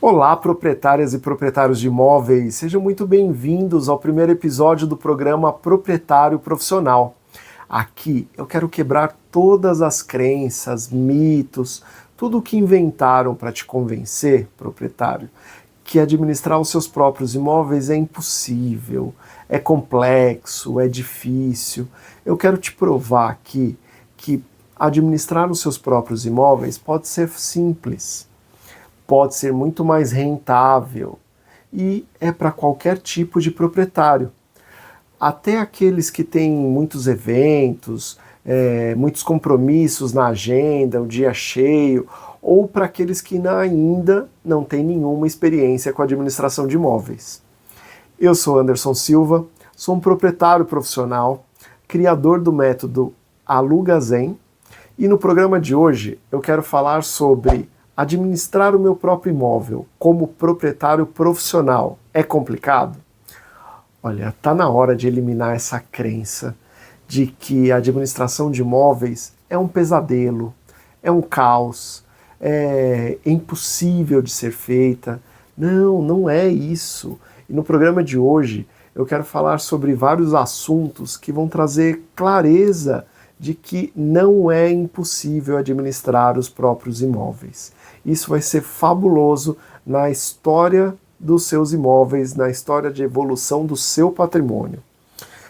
Olá, proprietárias e proprietários de imóveis, sejam muito bem-vindos ao primeiro episódio do programa Proprietário Profissional. Aqui eu quero quebrar todas as crenças, mitos, tudo o que inventaram para te convencer, proprietário, que administrar os seus próprios imóveis é impossível, é complexo, é difícil. Eu quero te provar aqui que administrar os seus próprios imóveis pode ser simples, pode ser muito mais rentável e é para qualquer tipo de proprietário. Até aqueles que têm muitos eventos, muitos compromissos na agenda, o dia cheio, ou para aqueles que ainda não têm nenhuma experiência com a administração de imóveis. Eu sou Anderson Silva, sou um proprietário profissional, criador do método Aluga Zen, e no programa de hoje eu quero falar sobre administrar o meu próprio imóvel como proprietário profissional é complicado? Olha, está na hora de eliminar essa crença de que a administração de imóveis é um pesadelo, é um caos, é impossível de ser feita. Não, não é isso. E no programa de hoje eu quero falar sobre vários assuntos que vão trazer clareza de que não é impossível administrar os próprios imóveis. Isso vai ser fabuloso na história dos seus imóveis, na história de evolução do seu patrimônio.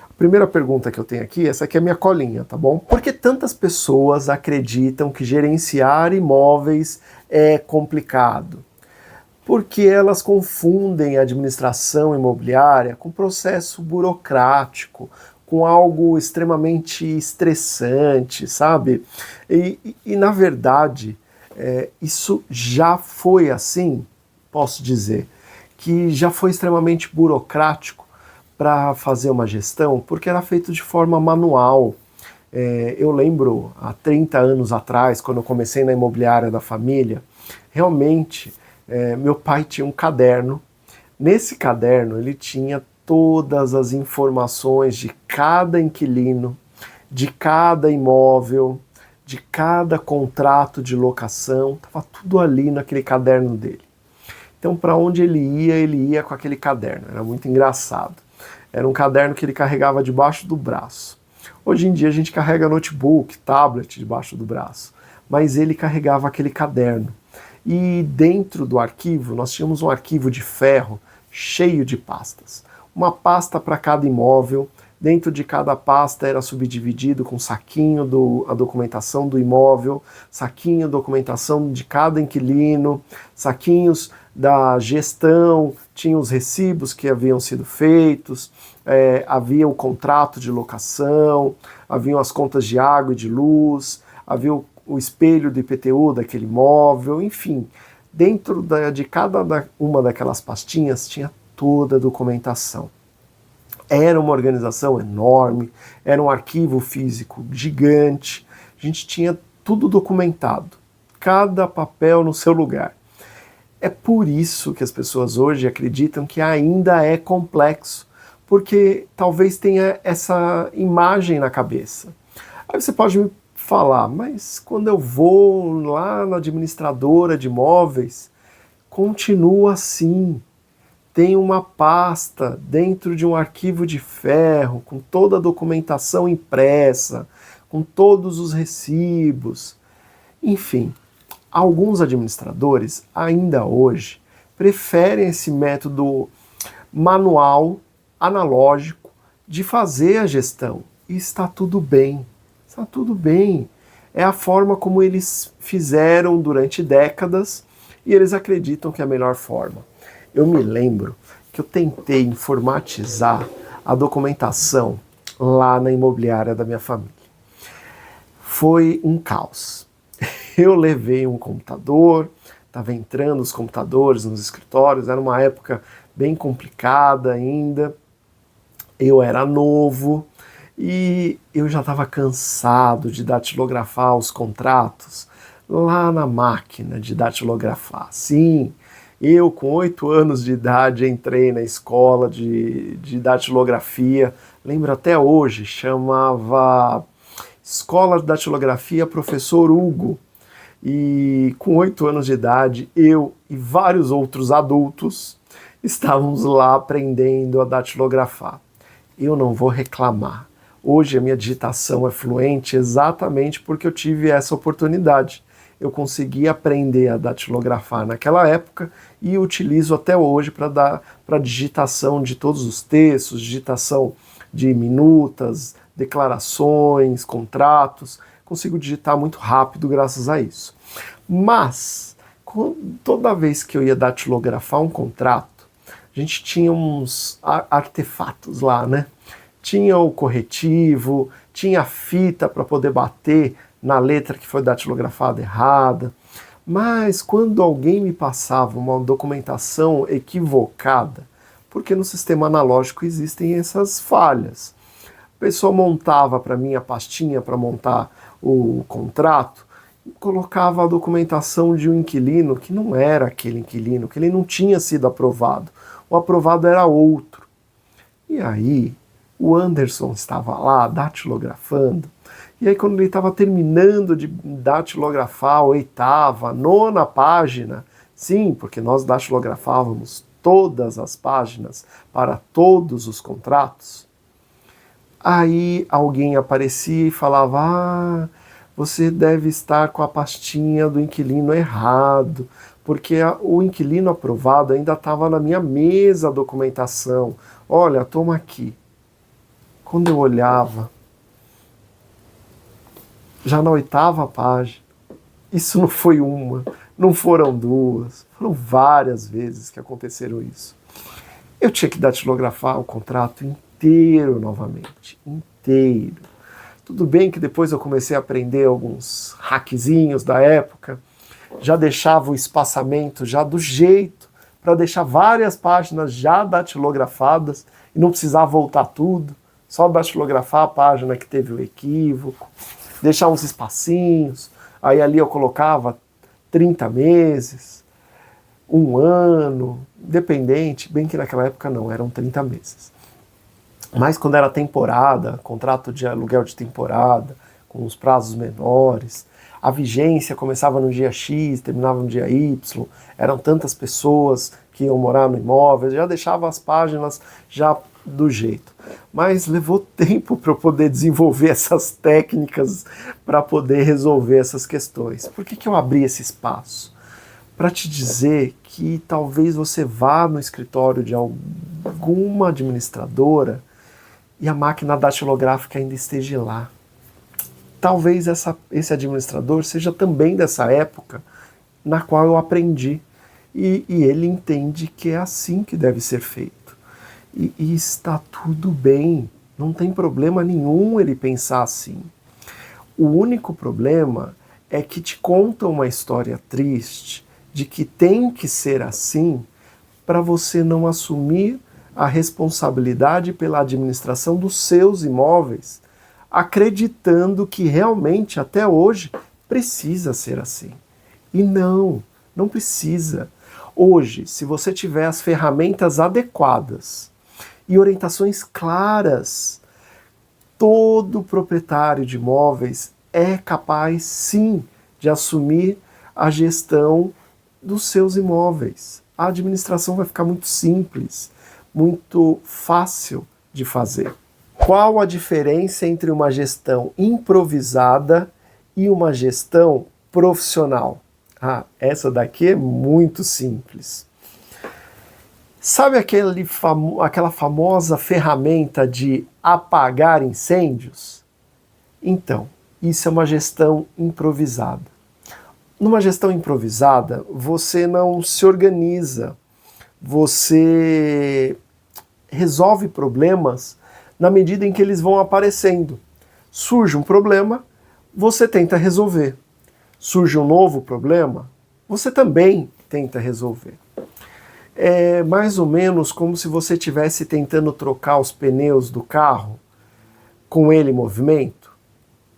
A primeira pergunta que eu tenho aqui, essa aqui é minha colinha, tá bom? Por que tantas pessoas acreditam que gerenciar imóveis é complicado? Porque elas confundem a administração imobiliária com processo burocrático, com algo extremamente estressante, sabe? E na verdade, isso já foi assim, posso dizer, que já foi extremamente burocrático para fazer uma gestão, porque era feito de forma manual. Eu lembro, há 30 anos atrás, quando eu comecei na imobiliária da família, realmente, meu pai tinha um caderno. Nesse caderno, ele tinha todas as informações de cada inquilino, de cada imóvel, de cada contrato de locação, estava tudo ali naquele caderno dele. Então, para onde ele ia com aquele caderno. Era muito engraçado. Era um caderno que ele carregava debaixo do braço. Hoje em dia a gente carrega notebook, tablet debaixo do braço, mas ele carregava aquele caderno. E dentro do arquivo, nós tínhamos um arquivo de ferro cheio de pastas. Uma pasta para cada imóvel. Dentro de cada pasta era subdividido com saquinho a documentação do imóvel, saquinho documentação de cada inquilino, saquinhos da gestão, tinha os recibos que haviam sido feitos, havia o contrato de locação, haviam as contas de água e de luz, havia o espelho do IPTU daquele imóvel, enfim. Dentro de cada uma daquelas pastinhas tinha toda a documentação. Era uma organização enorme, era um arquivo físico gigante, a gente tinha tudo documentado, cada papel no seu lugar. É por isso que as pessoas hoje acreditam que ainda é complexo, porque talvez tenha essa imagem na cabeça. Aí você pode me falar, mas quando eu vou lá na administradora de imóveis, continua assim. Tem uma pasta dentro de um arquivo de ferro, com toda a documentação impressa, com todos os recibos. Enfim, alguns administradores, ainda hoje, preferem esse método manual, analógico, de fazer a gestão. E está tudo bem. Está tudo bem. É a forma como eles fizeram durante décadas e eles acreditam que é a melhor forma. Eu me lembro que eu tentei informatizar a documentação lá na imobiliária da minha família. Foi um caos. Eu levei um computador, estava entrando os computadores nos escritórios, era uma época bem complicada ainda, eu era novo e eu já estava cansado de datilografar os contratos lá na máquina de datilografar. Sim, eu, com 8 anos de idade, entrei na escola de datilografia, lembro até hoje, chamava Escola de Datilografia Professor Hugo. E com 8 anos de idade, eu e vários outros adultos estávamos lá aprendendo a datilografar. Eu não vou reclamar. Hoje a minha digitação é fluente exatamente porque eu tive essa oportunidade. Eu consegui aprender a datilografar naquela época e utilizo até hoje para digitação de todos os textos, digitação de minutas, declarações, contratos. Consigo digitar muito rápido graças a isso. Mas, toda vez que eu ia datilografar um contrato, a gente tinha uns artefatos lá, né? Tinha o corretivo, tinha a fita para poder bater na letra que foi datilografada errada. Mas quando alguém me passava uma documentação equivocada, porque no sistema analógico existem essas falhas, a pessoa montava para mim a pastinha para montar o contrato, colocava a documentação de um inquilino que não era aquele inquilino, que ele não tinha sido aprovado. O aprovado era outro. E aí, o Anderson estava lá datilografando, e aí quando ele estava terminando de datilografar a 8ª, 9ª página, sim, porque nós datilografávamos todas as páginas para todos os contratos, aí alguém aparecia e falava: ah, você deve estar com a pastinha do inquilino errado, porque o inquilino aprovado ainda estava na minha mesa a documentação. Olha, toma aqui. Quando eu olhava, já na 8ª página, isso não foi uma, não foram duas, foram várias vezes que aconteceram isso. Eu tinha que datilografar o contrato inteiro novamente, inteiro. Tudo bem que depois eu comecei a aprender alguns hackzinhos da época, já deixava o espaçamento já do jeito, para deixar várias páginas já datilografadas e não precisar voltar tudo, só datilografar a página que teve o equívoco, deixar uns espacinhos, aí ali eu colocava 30 meses, 1 ano, independente, bem que naquela época não, eram 30 meses. Mas quando era temporada, contrato de aluguel de temporada, com os prazos menores, a vigência começava no dia X, terminava no dia Y, eram tantas pessoas que iam morar no imóvel, já deixava as páginas já do jeito. Mas levou tempo para eu poder desenvolver essas técnicas para poder resolver essas questões. Por que eu abri esse espaço? Para te dizer que talvez você vá no escritório de alguma administradora e a máquina datilográfica ainda esteja lá. Talvez esse administrador seja também dessa época na qual eu aprendi. E ele entende que é assim que deve ser feito. E está tudo bem, não tem problema nenhum ele pensar assim. O único problema é que te conta uma história triste de que tem que ser assim para você não assumir a responsabilidade pela administração dos seus imóveis, acreditando que realmente até hoje precisa ser assim. E não precisa. Hoje, se você tiver as ferramentas adequadas e orientações claras, todo proprietário de imóveis é capaz, sim, de assumir a gestão dos seus imóveis. A administração vai ficar muito simples, muito fácil de fazer. Qual a diferença entre uma gestão improvisada e uma gestão profissional? Ah, essa daqui é muito simples. Sabe aquela famosa ferramenta de apagar incêndios? Então, isso é uma gestão improvisada. Numa gestão improvisada, você não se organiza, você resolve problemas na medida em que eles vão aparecendo. Surge um problema, você tenta resolver. Surge um novo problema, você também tenta resolver. É mais ou menos como se você estivesse tentando trocar os pneus do carro com ele em movimento.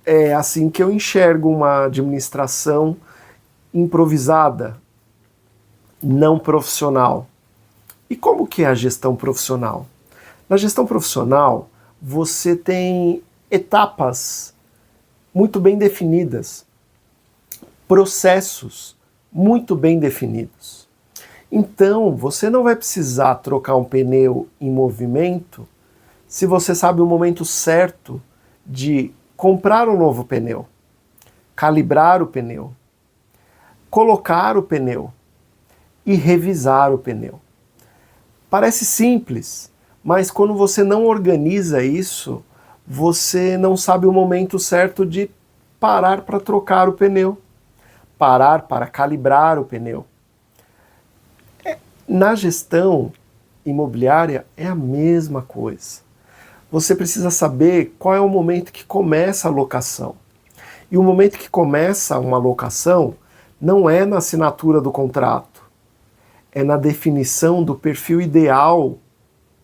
É assim que eu enxergo uma administração improvisada, não profissional. E como que é a gestão profissional? Na gestão profissional, você tem etapas muito bem definidas processos muito bem definidos. Então, você não vai precisar trocar um pneu em movimento se você sabe o momento certo de comprar um novo pneu, calibrar o pneu, colocar o pneu e revisar o pneu. Parece simples, mas quando você não organiza isso, você não sabe o momento certo de parar para trocar o pneu, parar para calibrar o pneu. Na gestão imobiliária é a mesma coisa. Você precisa saber qual é o momento que começa a locação. E o momento que começa uma locação não é na assinatura do contrato, é na definição do perfil ideal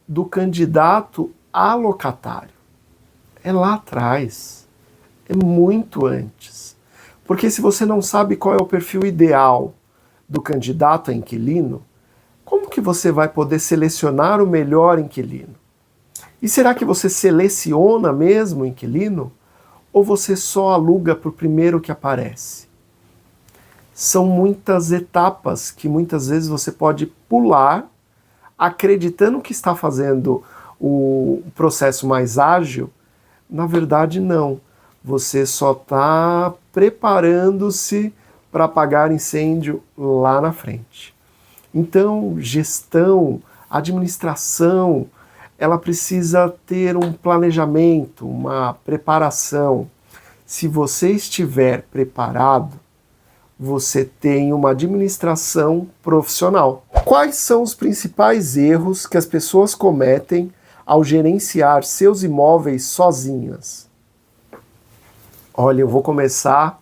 do candidato a locatário. É lá atrás, é muito antes. Porque se você não sabe qual é o perfil ideal do candidato a inquilino, como que você vai poder selecionar o melhor inquilino? E será que você seleciona mesmo o inquilino? Ou você só aluga para o primeiro que aparece? São muitas etapas que muitas vezes você pode pular, acreditando que está fazendo o processo mais ágil. Na verdade, não. Você só está preparando-se para apagar incêndio lá na frente. Então, gestão, administração, ela precisa ter um planejamento, uma preparação. Se você estiver preparado, você tem uma administração profissional. Quais são os principais erros que as pessoas cometem ao gerenciar seus imóveis sozinhas? Olha, eu vou começar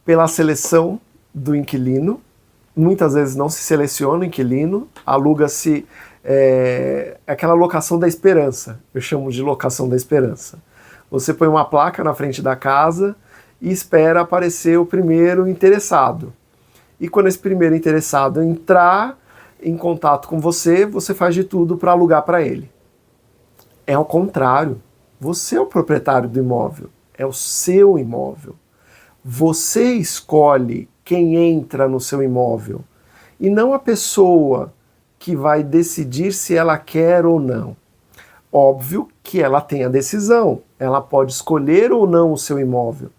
pela seleção do inquilino. Muitas vezes não se seleciona o inquilino, aluga-se aquela locação da esperança. Eu chamo de locação da esperança. Você põe uma placa na frente da casa e espera aparecer o primeiro interessado. E quando esse primeiro interessado entrar em contato com você, você faz de tudo para alugar para ele. É ao contrário. Você é o proprietário do imóvel. É o seu imóvel. Você escolhe quem entra no seu imóvel. E não a pessoa que vai decidir se ela quer ou não. Óbvio que ela tem a decisão. Ela pode escolher ou não o seu imóvel.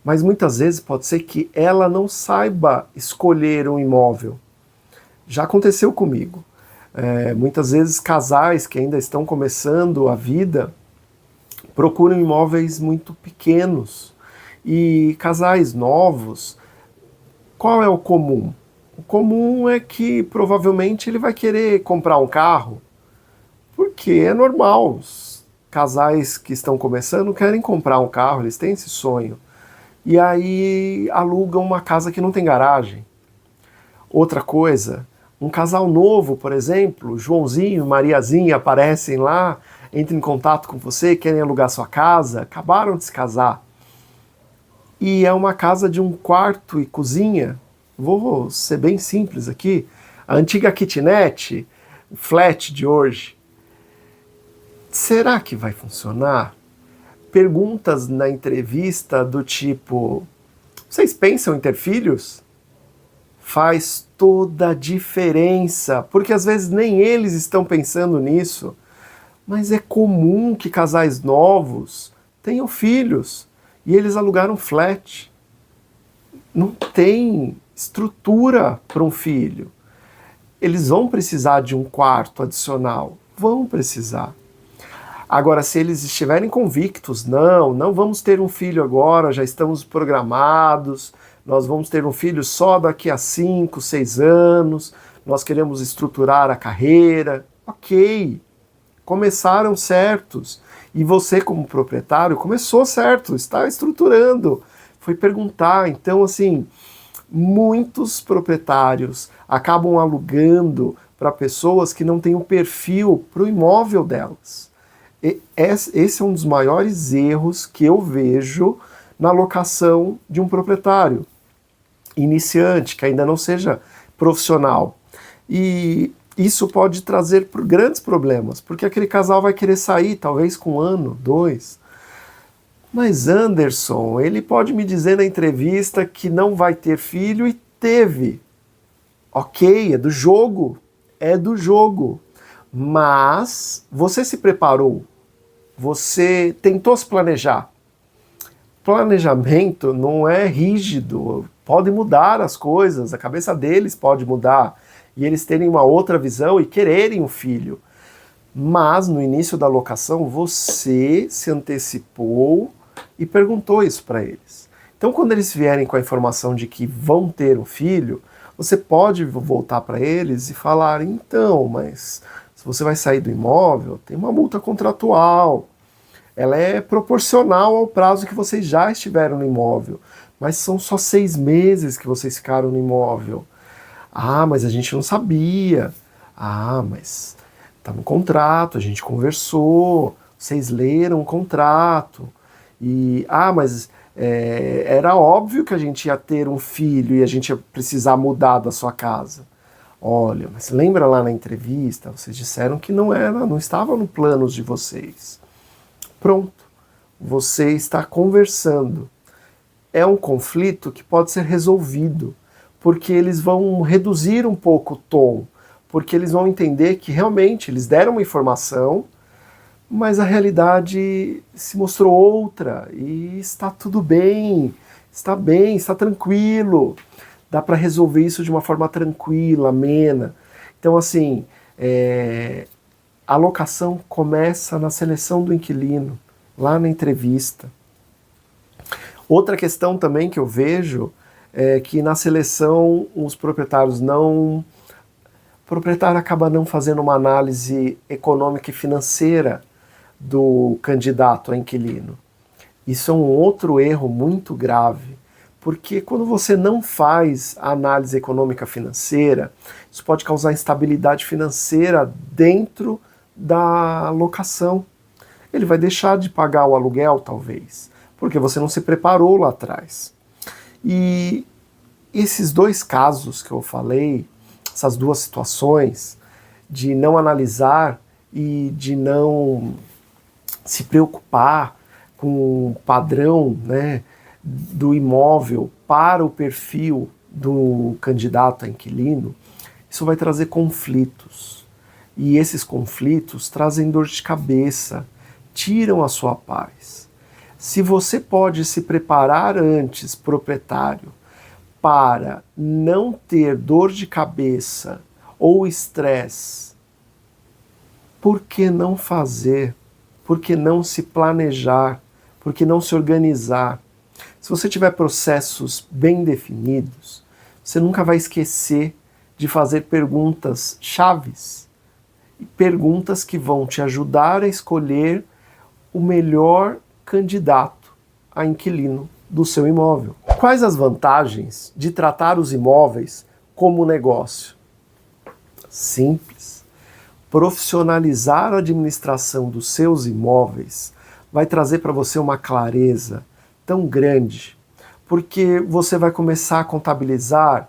Mas muitas vezes pode ser que ela não saiba escolher um imóvel. Já aconteceu comigo. Muitas vezes casais que ainda estão começando a vida procuram imóveis muito pequenos. E casais novos, qual é o comum? O comum é que provavelmente ele vai querer comprar um carro, porque é normal. Os casais que estão começando querem comprar um carro, eles têm esse sonho. E aí alugam uma casa que não tem garagem. Outra coisa, um casal novo, por exemplo, Joãozinho e Mariazinha aparecem lá, entram em contato com você, querem alugar sua casa, acabaram de se casar. E é uma casa de um quarto e cozinha. Vou ser bem simples aqui. A antiga kitnet, o flat de hoje. Será que vai funcionar? Perguntas na entrevista do tipo: vocês pensam em ter filhos? Faz toda a diferença, porque às vezes nem eles estão pensando nisso. Mas é comum que casais novos tenham filhos e eles alugaram flat. Não tem estrutura para um filho. Eles vão precisar de um quarto adicional. Vão precisar. Agora, se eles estiverem convictos, não vamos ter um filho agora, já estamos programados, nós vamos ter um filho só daqui a 5, 6 anos, nós queremos estruturar a carreira. Ok, começaram certos. E você, como proprietário, começou certo, está estruturando. Foi perguntar. Então, assim, muitos proprietários acabam alugando para pessoas que não têm um perfil para o imóvel delas. Esse é um dos maiores erros que eu vejo na locação de um proprietário iniciante, que ainda não seja profissional. E isso pode trazer grandes problemas, porque aquele casal vai querer sair, talvez com 1 ano, 2. Mas Anderson, ele pode me dizer na entrevista que não vai ter filho e teve. Ok, é do jogo. É do jogo. Mas você se preparou. Você tentou se planejar. Planejamento não é rígido. Pode mudar as coisas. A cabeça deles pode mudar. E eles terem uma outra visão e quererem um filho. Mas no início da locação você se antecipou e perguntou isso para eles. Então quando eles vierem com a informação de que vão ter um filho, você pode voltar para eles e falar, então, mas se você vai sair do imóvel, tem uma multa contratual. Ela é proporcional ao prazo que vocês já estiveram no imóvel. Mas são só 6 meses que vocês ficaram no imóvel. Ah, mas a gente não sabia. Ah, mas tá no contrato, a gente conversou, vocês leram o contrato. E, mas era óbvio que a gente ia ter um filho e a gente ia precisar mudar da sua casa. Olha, mas lembra lá na entrevista, vocês disseram que não estava no planos de vocês. Pronto, você está conversando. É um conflito que pode ser resolvido, porque eles vão reduzir um pouco o tom, porque eles vão entender que realmente eles deram uma informação, mas a realidade se mostrou outra e está tudo bem, está tranquilo. Dá para resolver isso de uma forma tranquila, amena. Então, assim, a locação começa na seleção do inquilino, lá na entrevista. Outra questão também que eu vejo é que na seleção os proprietários o proprietário acaba não fazendo uma análise econômica e financeira do candidato a inquilino. Isso é um outro erro muito grave, porque quando você não faz a análise econômica financeira, isso pode causar instabilidade financeira dentro da locação. Ele vai deixar de pagar o aluguel, talvez, porque você não se preparou lá atrás. E esses 2 casos que eu falei, essas 2 situações, de não analisar e de não se preocupar com o padrão, né, do imóvel para o perfil do candidato a inquilino, isso vai trazer conflitos. E esses conflitos trazem dor de cabeça, tiram a sua paz. Se você pode se preparar antes, proprietário, para não ter dor de cabeça ou estresse, por que não fazer? Por que não se planejar? Por que não se organizar? Se você tiver processos bem definidos, você nunca vai esquecer de fazer perguntas chaves, perguntas que vão te ajudar a escolher o melhor candidato a inquilino do seu imóvel. Quais as vantagens de tratar os imóveis como negócio? Simples. Profissionalizar a administração dos seus imóveis vai trazer para você uma clareza tão grande, porque você vai começar a contabilizar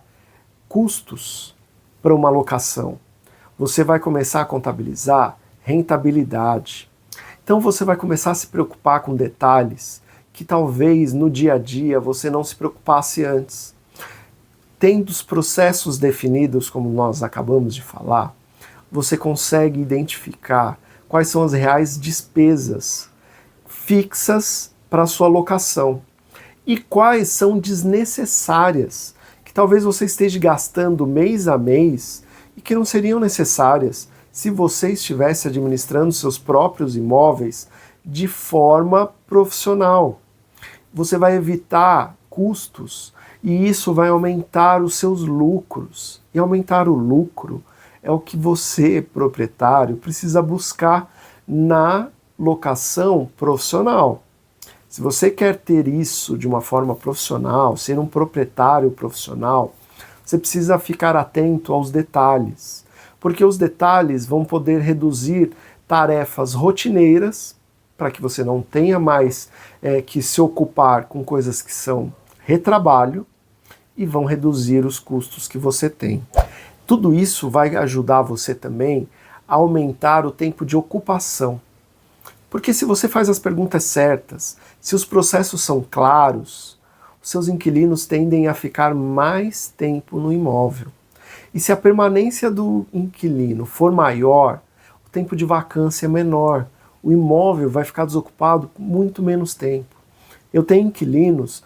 custos para uma locação. Você vai começar a contabilizar rentabilidade. Então você vai começar a se preocupar com detalhes que talvez no dia a dia você não se preocupasse antes. Tendo os processos definidos, como nós acabamos de falar, você consegue identificar quais são as reais despesas fixas para a sua locação e quais são desnecessárias, que talvez você esteja gastando mês a mês e que não seriam necessárias se você estivesse administrando seus próprios imóveis de forma profissional. Você vai evitar custos e isso vai aumentar os seus lucros. E aumentar o lucro é o que você, proprietário, precisa buscar na locação profissional. Se você quer ter isso de uma forma profissional, ser um proprietário profissional, você precisa ficar atento aos detalhes, porque os detalhes vão poder reduzir tarefas rotineiras, para que você não tenha mais que se ocupar com coisas que são retrabalho, e vão reduzir os custos que você tem. Tudo isso vai ajudar você também a aumentar o tempo de ocupação. Porque se você faz as perguntas certas, se os processos são claros, os seus inquilinos tendem a ficar mais tempo no imóvel. E se a permanência do inquilino for maior, o tempo de vacância é menor, o imóvel vai ficar desocupado por muito menos tempo. Eu tenho inquilinos,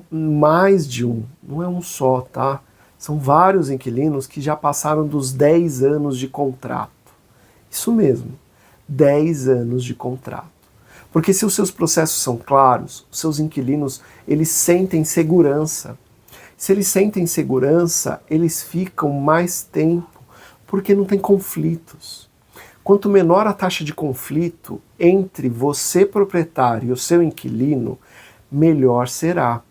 mais de um, não é um só, tá? São vários inquilinos que já passaram dos 10 anos de contrato. Isso mesmo, 10 anos de contrato. Porque se os seus processos são claros, os seus inquilinos, eles sentem segurança. Se eles sentem segurança, eles ficam mais tempo, porque não tem conflitos. Quanto menor a taxa de conflito entre você, proprietário, e o seu inquilino, melhor será.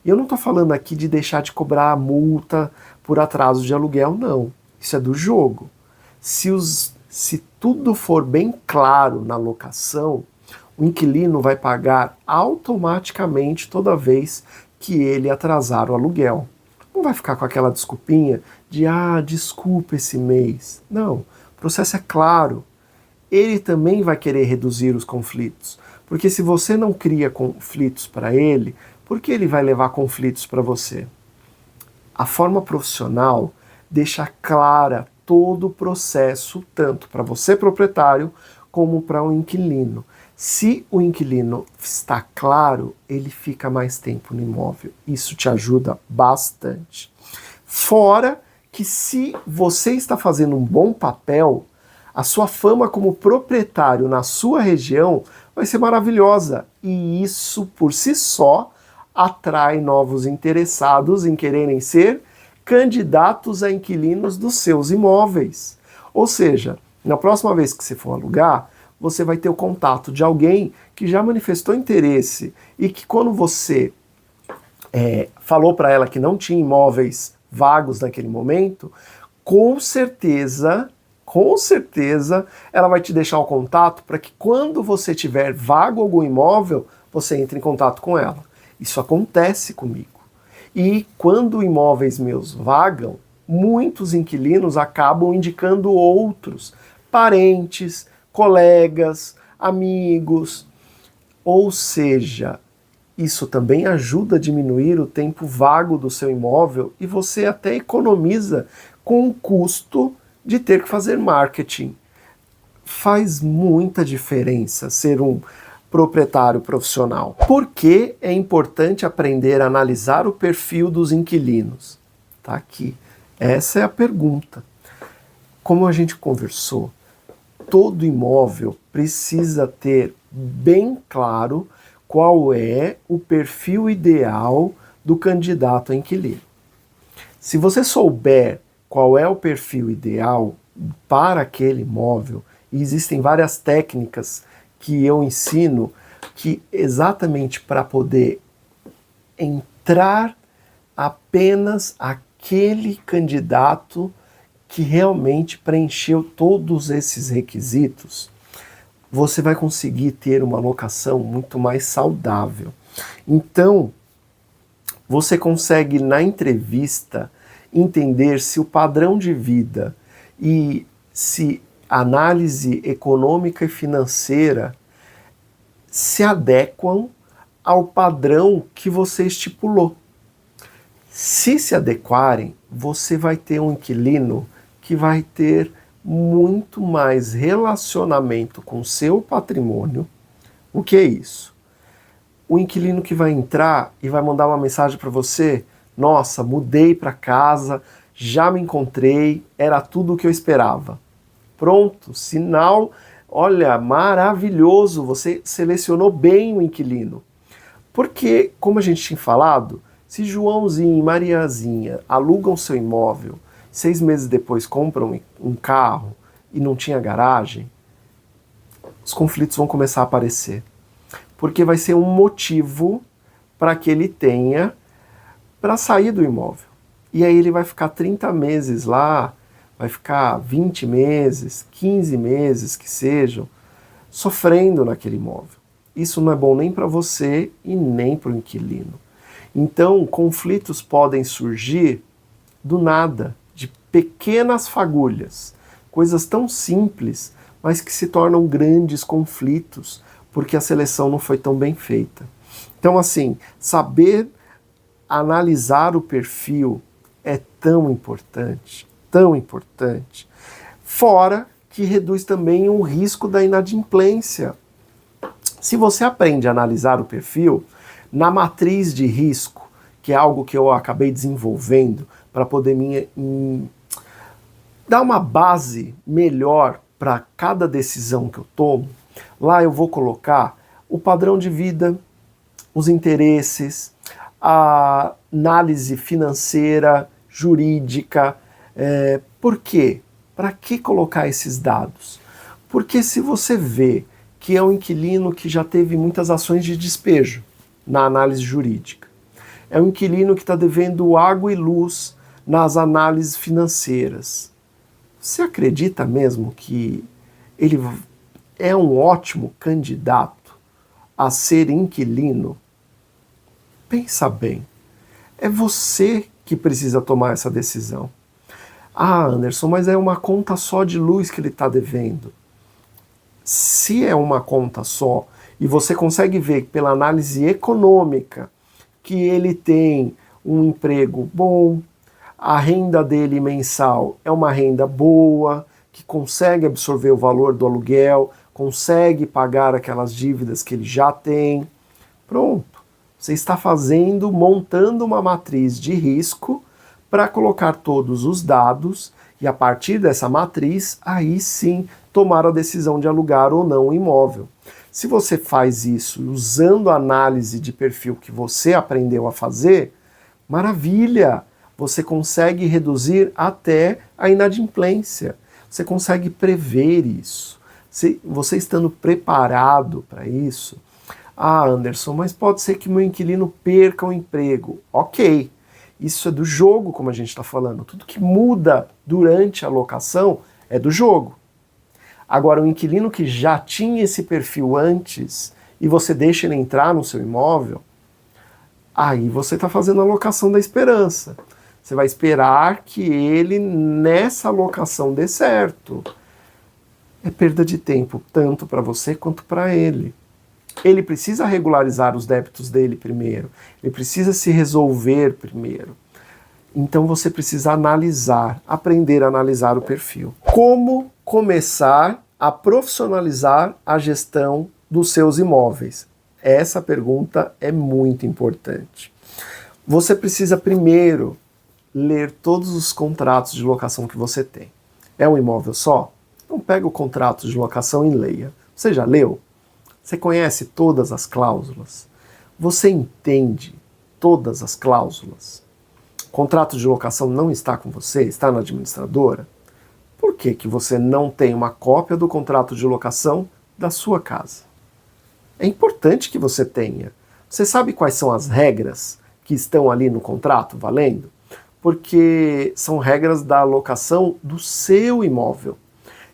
E eu não estou falando aqui de deixar de cobrar a multa por atraso de aluguel, não. Isso é do jogo. Se tudo for bem claro na locação, o inquilino vai pagar automaticamente toda vez que ele atrasar o aluguel. Não vai ficar com aquela desculpinha de, desculpa esse mês. Não, o processo é claro. Ele também vai querer reduzir os conflitos. Porque se você não cria conflitos para ele, por que ele vai levar conflitos para você? A forma profissional deixa clara todo o processo, tanto para você, proprietário, como para o inquilino. Se o inquilino está claro, ele fica mais tempo no imóvel. Isso te ajuda bastante. Fora que se você está fazendo um bom papel, a sua fama como proprietário na sua região vai ser maravilhosa. E isso, por si só, atrai novos interessados em quererem ser candidatos a inquilinos dos seus imóveis. Ou seja, na próxima vez que você for alugar, você vai ter o contato de alguém que já manifestou interesse e que quando você falou para ela que não tinha imóveis vagos naquele momento, com certeza ela vai te deixar o contato para que quando você tiver vago algum imóvel, você entre em contato com ela. Isso acontece comigo. E quando imóveis meus vagam, muitos inquilinos acabam indicando outros, parentes, colegas, amigos. Ou seja, isso também ajuda a diminuir o tempo vago do seu imóvel e você até economiza com o custo de ter que fazer marketing. Faz muita diferença ser um proprietário profissional. Por que é importante aprender a analisar o perfil dos inquilinos? Tá aqui. Essa é a pergunta. Como a gente conversou, todo imóvel precisa ter bem claro qual é o perfil ideal do candidato a inquilino. Se você souber qual é o perfil ideal para aquele imóvel, e existem várias técnicas que eu ensino que exatamente para poder entrar apenas aquele candidato que realmente preencheu todos esses requisitos, você vai conseguir ter uma locação muito mais saudável. Então, você consegue na entrevista entender se o padrão de vida e se a análise econômica e financeira se adequam ao padrão que você estipulou. Se adequarem, você vai ter um inquilino que vai ter muito mais relacionamento com o seu patrimônio. O que é isso? O inquilino que vai entrar e vai mandar uma mensagem para você: nossa, mudei para casa, já me encontrei, era tudo o que eu esperava. Pronto, sinal, olha, maravilhoso, você selecionou bem o inquilino. Porque, como a gente tinha falado, se Joãozinho e Mariazinha alugam seu imóvel, 6 meses depois compram um carro e não tinha garagem, os conflitos vão começar a aparecer. Porque vai ser um motivo para que ele tenha para sair do imóvel. E aí ele vai ficar 30 meses lá, vai ficar 20 meses, 15 meses que sejam, sofrendo naquele imóvel. Isso não é bom nem para você e nem para o inquilino. Então, conflitos podem surgir do nada, de pequenas fagulhas, coisas tão simples, mas que se tornam grandes conflitos porque a seleção não foi tão bem feita. Então, assim, saber analisar o perfil é tão importante, tão importante. Fora que reduz também o risco da inadimplência. Se você aprende a analisar o perfil, na matriz de risco, que é algo que eu acabei desenvolvendo para poder dar uma base melhor para cada decisão que eu tomo, lá eu vou colocar o padrão de vida, os interesses, a análise financeira, jurídica. Por quê? Para que colocar esses dados? Porque se você vê que é um inquilino que já teve muitas ações de despejo na análise jurídica, é um inquilino que está devendo água e luz nas análises financeiras, você acredita mesmo que ele é um ótimo candidato a ser inquilino? Pensa bem, é você que precisa tomar essa decisão. Ah, Anderson, mas é uma conta só de luz que ele está devendo. Se é uma conta só e você consegue ver pela análise econômica que ele tem um emprego bom, a renda dele mensal é uma renda boa, que consegue absorver o valor do aluguel, consegue pagar aquelas dívidas que ele já tem, pronto. Você está montando uma matriz de risco para colocar todos os dados e a partir dessa matriz, aí sim, tomar a decisão de alugar ou não o imóvel. Se você faz isso usando a análise de perfil que você aprendeu a fazer, maravilha! Você consegue reduzir até a inadimplência. Você consegue prever isso. Você estando preparado para isso, ah, Anderson, mas pode ser que meu inquilino perca o emprego. Ok, isso é do jogo, como a gente está falando. Tudo que muda durante a locação é do jogo. Agora, o inquilino que já tinha esse perfil antes e você deixa ele entrar no seu imóvel, aí você está fazendo a locação da esperança. Você vai esperar que ele, nessa locação, dê certo. É perda de tempo, tanto para você quanto para ele. Ele precisa regularizar os débitos dele primeiro. Ele precisa se resolver primeiro. Então você precisa analisar, aprender a analisar o perfil. Como começar a profissionalizar a gestão dos seus imóveis? Essa pergunta é muito importante. Você precisa primeiro ler todos os contratos de locação que você tem. É um imóvel só? Então pega o contrato de locação e leia. Você já leu? Você conhece todas as cláusulas? Você entende todas as cláusulas? O contrato de locação não está com você? Está na administradora? Por que que você não tem uma cópia do contrato de locação da sua casa? É importante que você tenha. Você sabe quais são as regras que estão ali no contrato valendo? Porque são regras da locação do seu imóvel.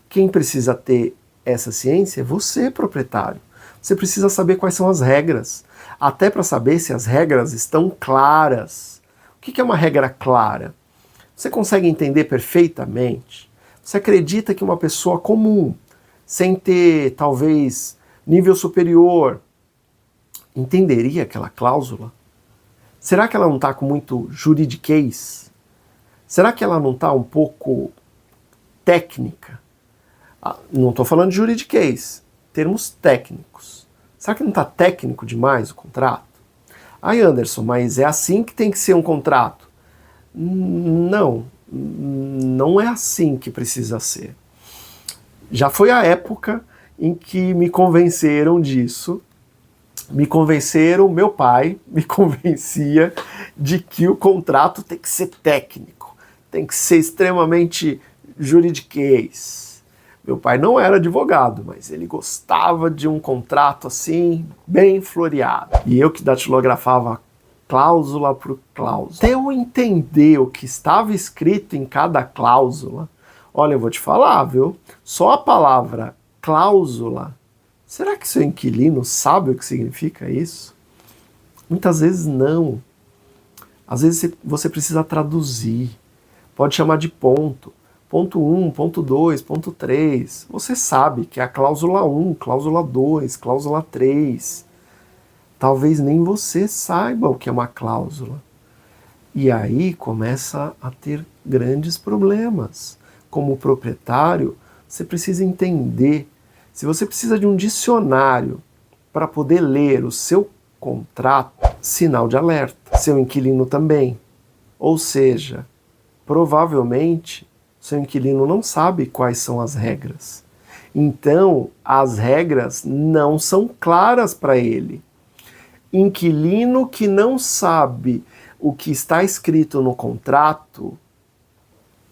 Quem precisa ter essa ciência é você, proprietário. Você precisa saber quais são as regras, até para saber se as regras estão claras. O que é uma regra clara? Você consegue entender perfeitamente? Você acredita que uma pessoa comum, sem ter talvez nível superior, entenderia aquela cláusula? Será que ela não está com muito juridiquês? Será que ela não está um pouco técnica? Não estou falando de juridiquês, termos técnicos. Será que não está técnico demais o contrato? Ai, Anderson, mas é assim que tem que ser um contrato? Não, não é assim que precisa ser. Já foi a época em que me convenceram disso. Me convenceram, meu pai me convencia de que o contrato tem que ser técnico, tem que ser extremamente juridiquês. Meu pai não era advogado, mas ele gostava de um contrato assim, bem floreado. E eu que datilografava cláusula por cláusula. Até eu entender o que estava escrito em cada cláusula, olha, eu vou te falar, viu? Só a palavra cláusula, será que seu inquilino sabe o que significa isso? Muitas vezes não. Às vezes você precisa traduzir. Pode chamar de ponto. ponto 1, ponto 2, ponto 3. Você sabe que é a cláusula 1, cláusula 2, cláusula 3. Talvez nem você saiba o que é uma cláusula. E aí começa a ter grandes problemas. Como proprietário, você precisa entender. Se você precisa de um dicionário para poder ler o seu contrato, sinal de alerta. Seu inquilino também. Ou seja, provavelmente seu inquilino não sabe quais são as regras. Então, as regras não são claras para ele. Inquilino que não sabe o que está escrito no contrato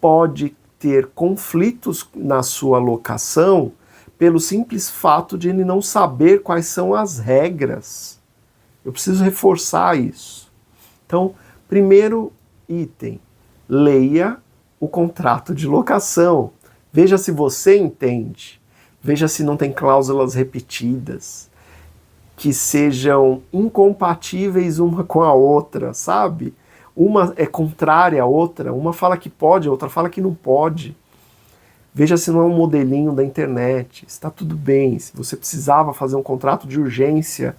pode ter conflitos na sua locação pelo simples fato de ele não saber quais são as regras. Eu preciso reforçar isso. Então, primeiro item, leia o contrato de locação. Veja se você entende. Veja se não tem cláusulas repetidas que sejam incompatíveis uma com a outra, sabe? Uma é contrária à outra, uma fala que pode, a outra fala que não pode. Veja se não é um modelinho da internet. Está tudo bem. Se você precisava fazer um contrato de urgência,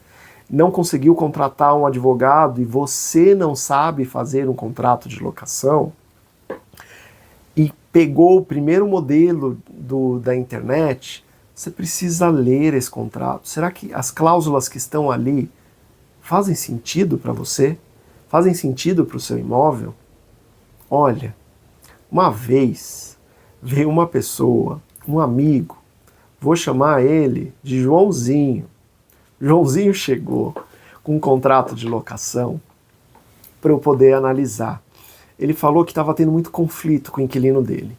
não conseguiu contratar um advogado e você não sabe fazer um contrato de locação e pegou o primeiro modelo da internet, você precisa ler esse contrato. Será que as cláusulas que estão ali fazem sentido para você? Fazem sentido para o seu imóvel? Olha, uma vez veio uma pessoa, um amigo, vou chamar ele de Joãozinho. Joãozinho chegou com um contrato de locação para eu poder analisar. Ele falou que estava tendo muito conflito com o inquilino dele.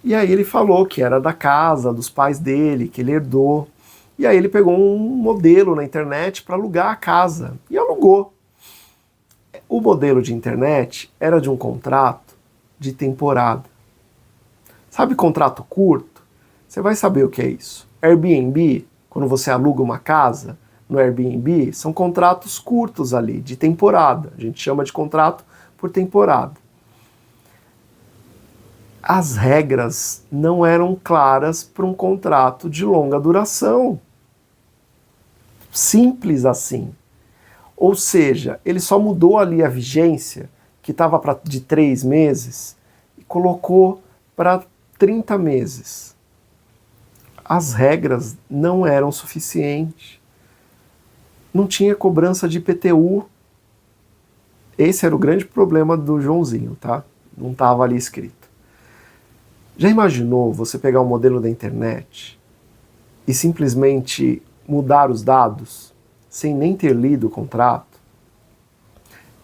E aí ele falou que era da casa, dos pais dele, que ele herdou. E aí ele pegou um modelo na internet para alugar a casa. E alugou. O modelo de internet era de um contrato de temporada. Sabe contrato curto? Você vai saber o que é isso. Airbnb, quando você aluga uma casa no Airbnb, são contratos curtos ali, de temporada. A gente chama de contrato por temporada. As regras não eram claras para um contrato de longa duração. Simples assim. Ou seja, ele só mudou ali a vigência, que estava de 3 meses, e colocou para 30 meses. As regras não eram suficientes. Não tinha cobrança de IPTU. Esse era o grande problema do Joãozinho, tá? Não estava ali escrito. Já imaginou você pegar um modelo da internet e simplesmente mudar os dados sem nem ter lido o contrato?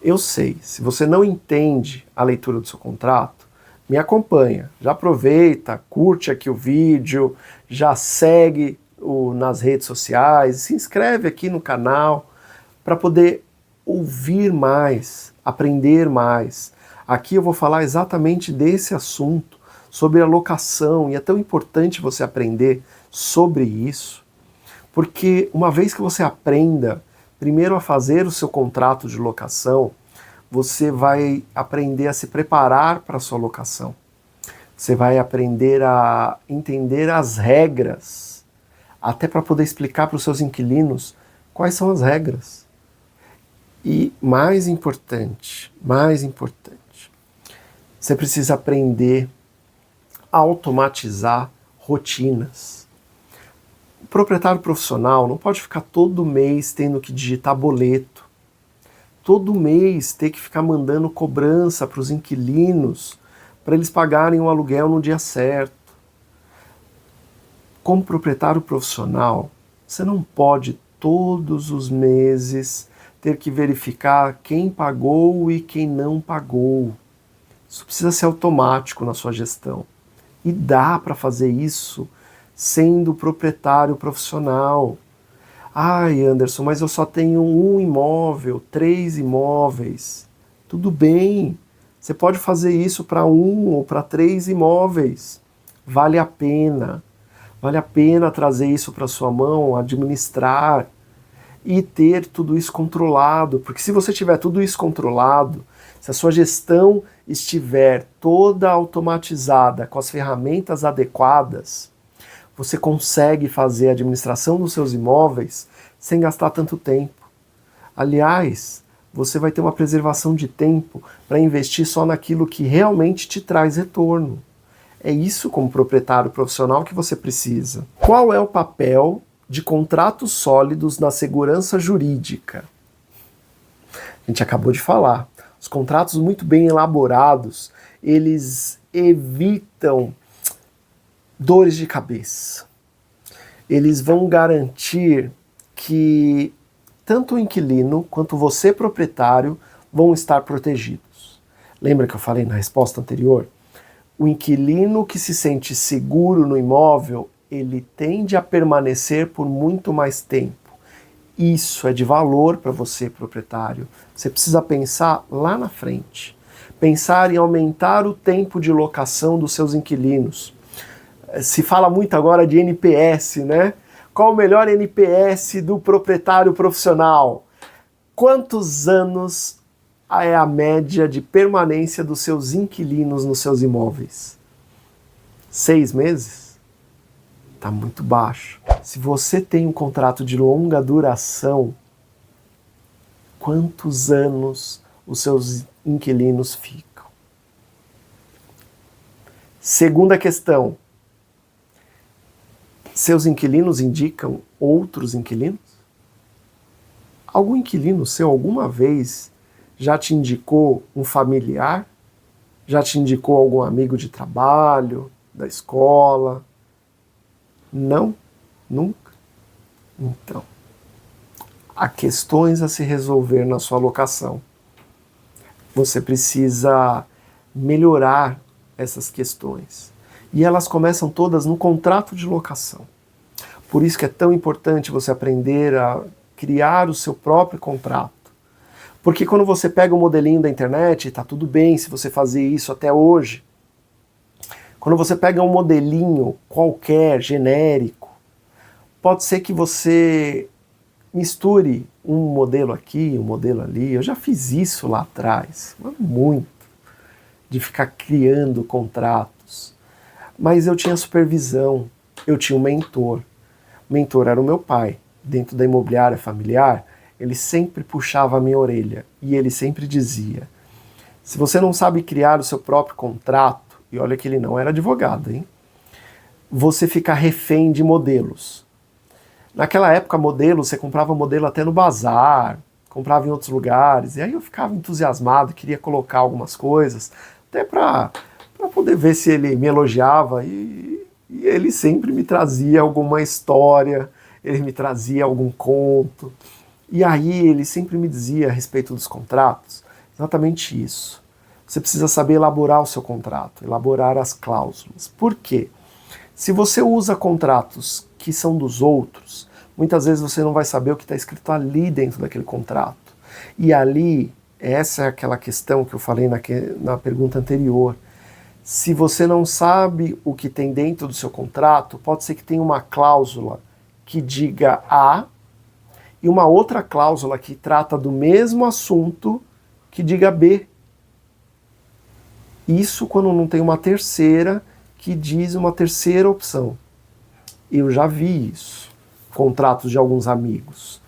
Eu sei, se você não entende a leitura do seu contrato, me acompanha. Já aproveita, curte aqui o vídeo, já segue nas redes sociais, se inscreve aqui no canal para poder ouvir mais, aprender mais. Aqui eu vou falar exatamente desse assunto, sobre a locação, e é tão importante você aprender sobre isso, porque uma vez que você aprenda primeiro a fazer o seu contrato de locação, você vai aprender a se preparar para a sua locação. Você vai aprender a entender as regras, até para poder explicar para os seus inquilinos quais são as regras. E mais importante, você precisa aprender automatizar rotinas. O proprietário profissional não pode ficar todo mês tendo que digitar boleto, todo mês ter que ficar mandando cobrança para os inquilinos para eles pagarem o aluguel no dia certo. Como proprietário profissional, você não pode todos os meses ter que verificar quem pagou e quem não pagou. Isso precisa ser automático na sua gestão. E dá para fazer isso sendo proprietário profissional. Ai, Anderson, mas eu só tenho um imóvel, 3 imóveis. Tudo bem, você pode fazer isso para 1 ou para 3 imóveis. Vale a pena. Vale a pena trazer isso para sua mão, administrar e ter tudo isso controlado. Porque se você tiver tudo isso controlado, Se a sua gestão estiver toda automatizada, com as ferramentas adequadas, você consegue fazer a administração dos seus imóveis sem gastar tanto tempo. Aliás, você vai ter uma preservação de tempo para investir só naquilo que realmente te traz retorno. É isso, como proprietário profissional, que você precisa. Qual é o papel de contratos sólidos na segurança jurídica? A gente acabou de falar. Os contratos muito bem elaborados, eles evitam dores de cabeça. Eles vão garantir que tanto o inquilino quanto você, proprietário, vão estar protegidos. Lembra que eu falei na resposta anterior? O inquilino que se sente seguro no imóvel, ele tende a permanecer por muito mais tempo. Isso é de valor para você, proprietário. Você precisa pensar lá na frente. Pensar em aumentar o tempo de locação dos seus inquilinos. Se fala muito agora de NPS, né? Qual o melhor NPS do proprietário profissional? Quantos anos é a média de permanência dos seus inquilinos nos seus imóveis? 6 meses? Está muito baixo. Se você tem um contrato de longa duração, quantos anos os seus inquilinos ficam? Segunda questão. Seus inquilinos indicam outros inquilinos? Algum inquilino seu alguma vez já te indicou um familiar? Já te indicou algum amigo de trabalho, da escola? Não? Nunca? Então, há questões a se resolver na sua locação. Você precisa melhorar essas questões. E elas começam todas no contrato de locação. Por isso que é tão importante você aprender a criar o seu próprio contrato. Porque quando você pega o modelinho da internet, está tudo bem se você fazer isso até hoje. Quando você pega um modelinho qualquer, genérico, pode ser que você misture um modelo aqui, um modelo ali. Eu já fiz isso lá atrás, muito, de ficar criando contratos. Mas eu tinha supervisão, eu tinha um mentor. O mentor era o meu pai. Dentro da imobiliária familiar, ele sempre puxava a minha orelha e ele sempre dizia: se você não sabe criar o seu próprio contrato, e olha que ele não era advogado, hein? Você fica refém de modelos. Naquela época, modelo, você comprava modelo até no bazar, comprava em outros lugares, e aí eu ficava entusiasmado, queria colocar algumas coisas, até para poder ver se ele me elogiava, e ele sempre me trazia alguma história, ele me trazia algum conto, e aí ele sempre me dizia a respeito dos contratos, exatamente isso. Você precisa saber elaborar o seu contrato, elaborar as cláusulas. Por quê? Se você usa contratos que são dos outros, muitas vezes você não vai saber o que está escrito ali dentro daquele contrato. E ali, essa é aquela questão que eu falei na pergunta anterior. Se você não sabe o que tem dentro do seu contrato, pode ser que tenha uma cláusula que diga A e uma outra cláusula que trata do mesmo assunto que diga B. Isso quando não tem uma terceira que diz uma terceira opção. Eu já vi isso, contratos de alguns amigos.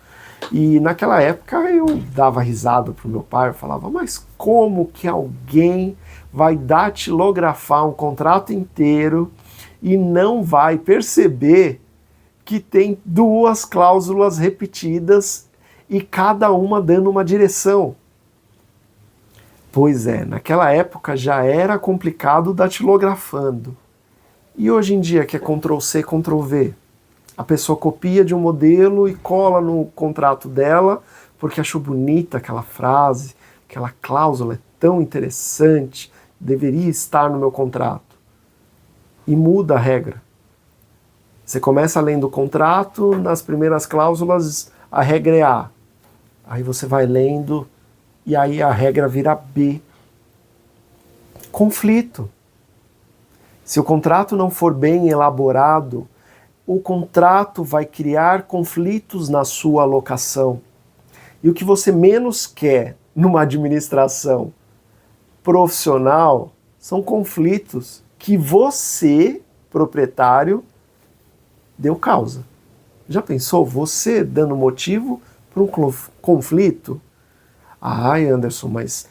E naquela época eu dava risada pro meu pai, eu falava, mas como que alguém vai datilografar um contrato inteiro e não vai perceber que tem 2 cláusulas repetidas e cada uma dando uma direção? Pois é, naquela época já era complicado datilografando. E hoje em dia, que é Ctrl+C, Ctrl+V, a pessoa copia de um modelo e cola no contrato dela, porque achou bonita aquela frase, aquela cláusula é tão interessante, deveria estar no meu contrato. E muda a regra. Você começa lendo o contrato, nas primeiras cláusulas a regra é A. Aí você vai lendo e aí a regra vira B. Conflito. Se o contrato não for bem elaborado, o contrato vai criar conflitos na sua alocação. E o que você menos quer numa administração profissional são conflitos que você, proprietário, deu causa. Já pensou você dando motivo para um conflito? Ai, Anderson, mas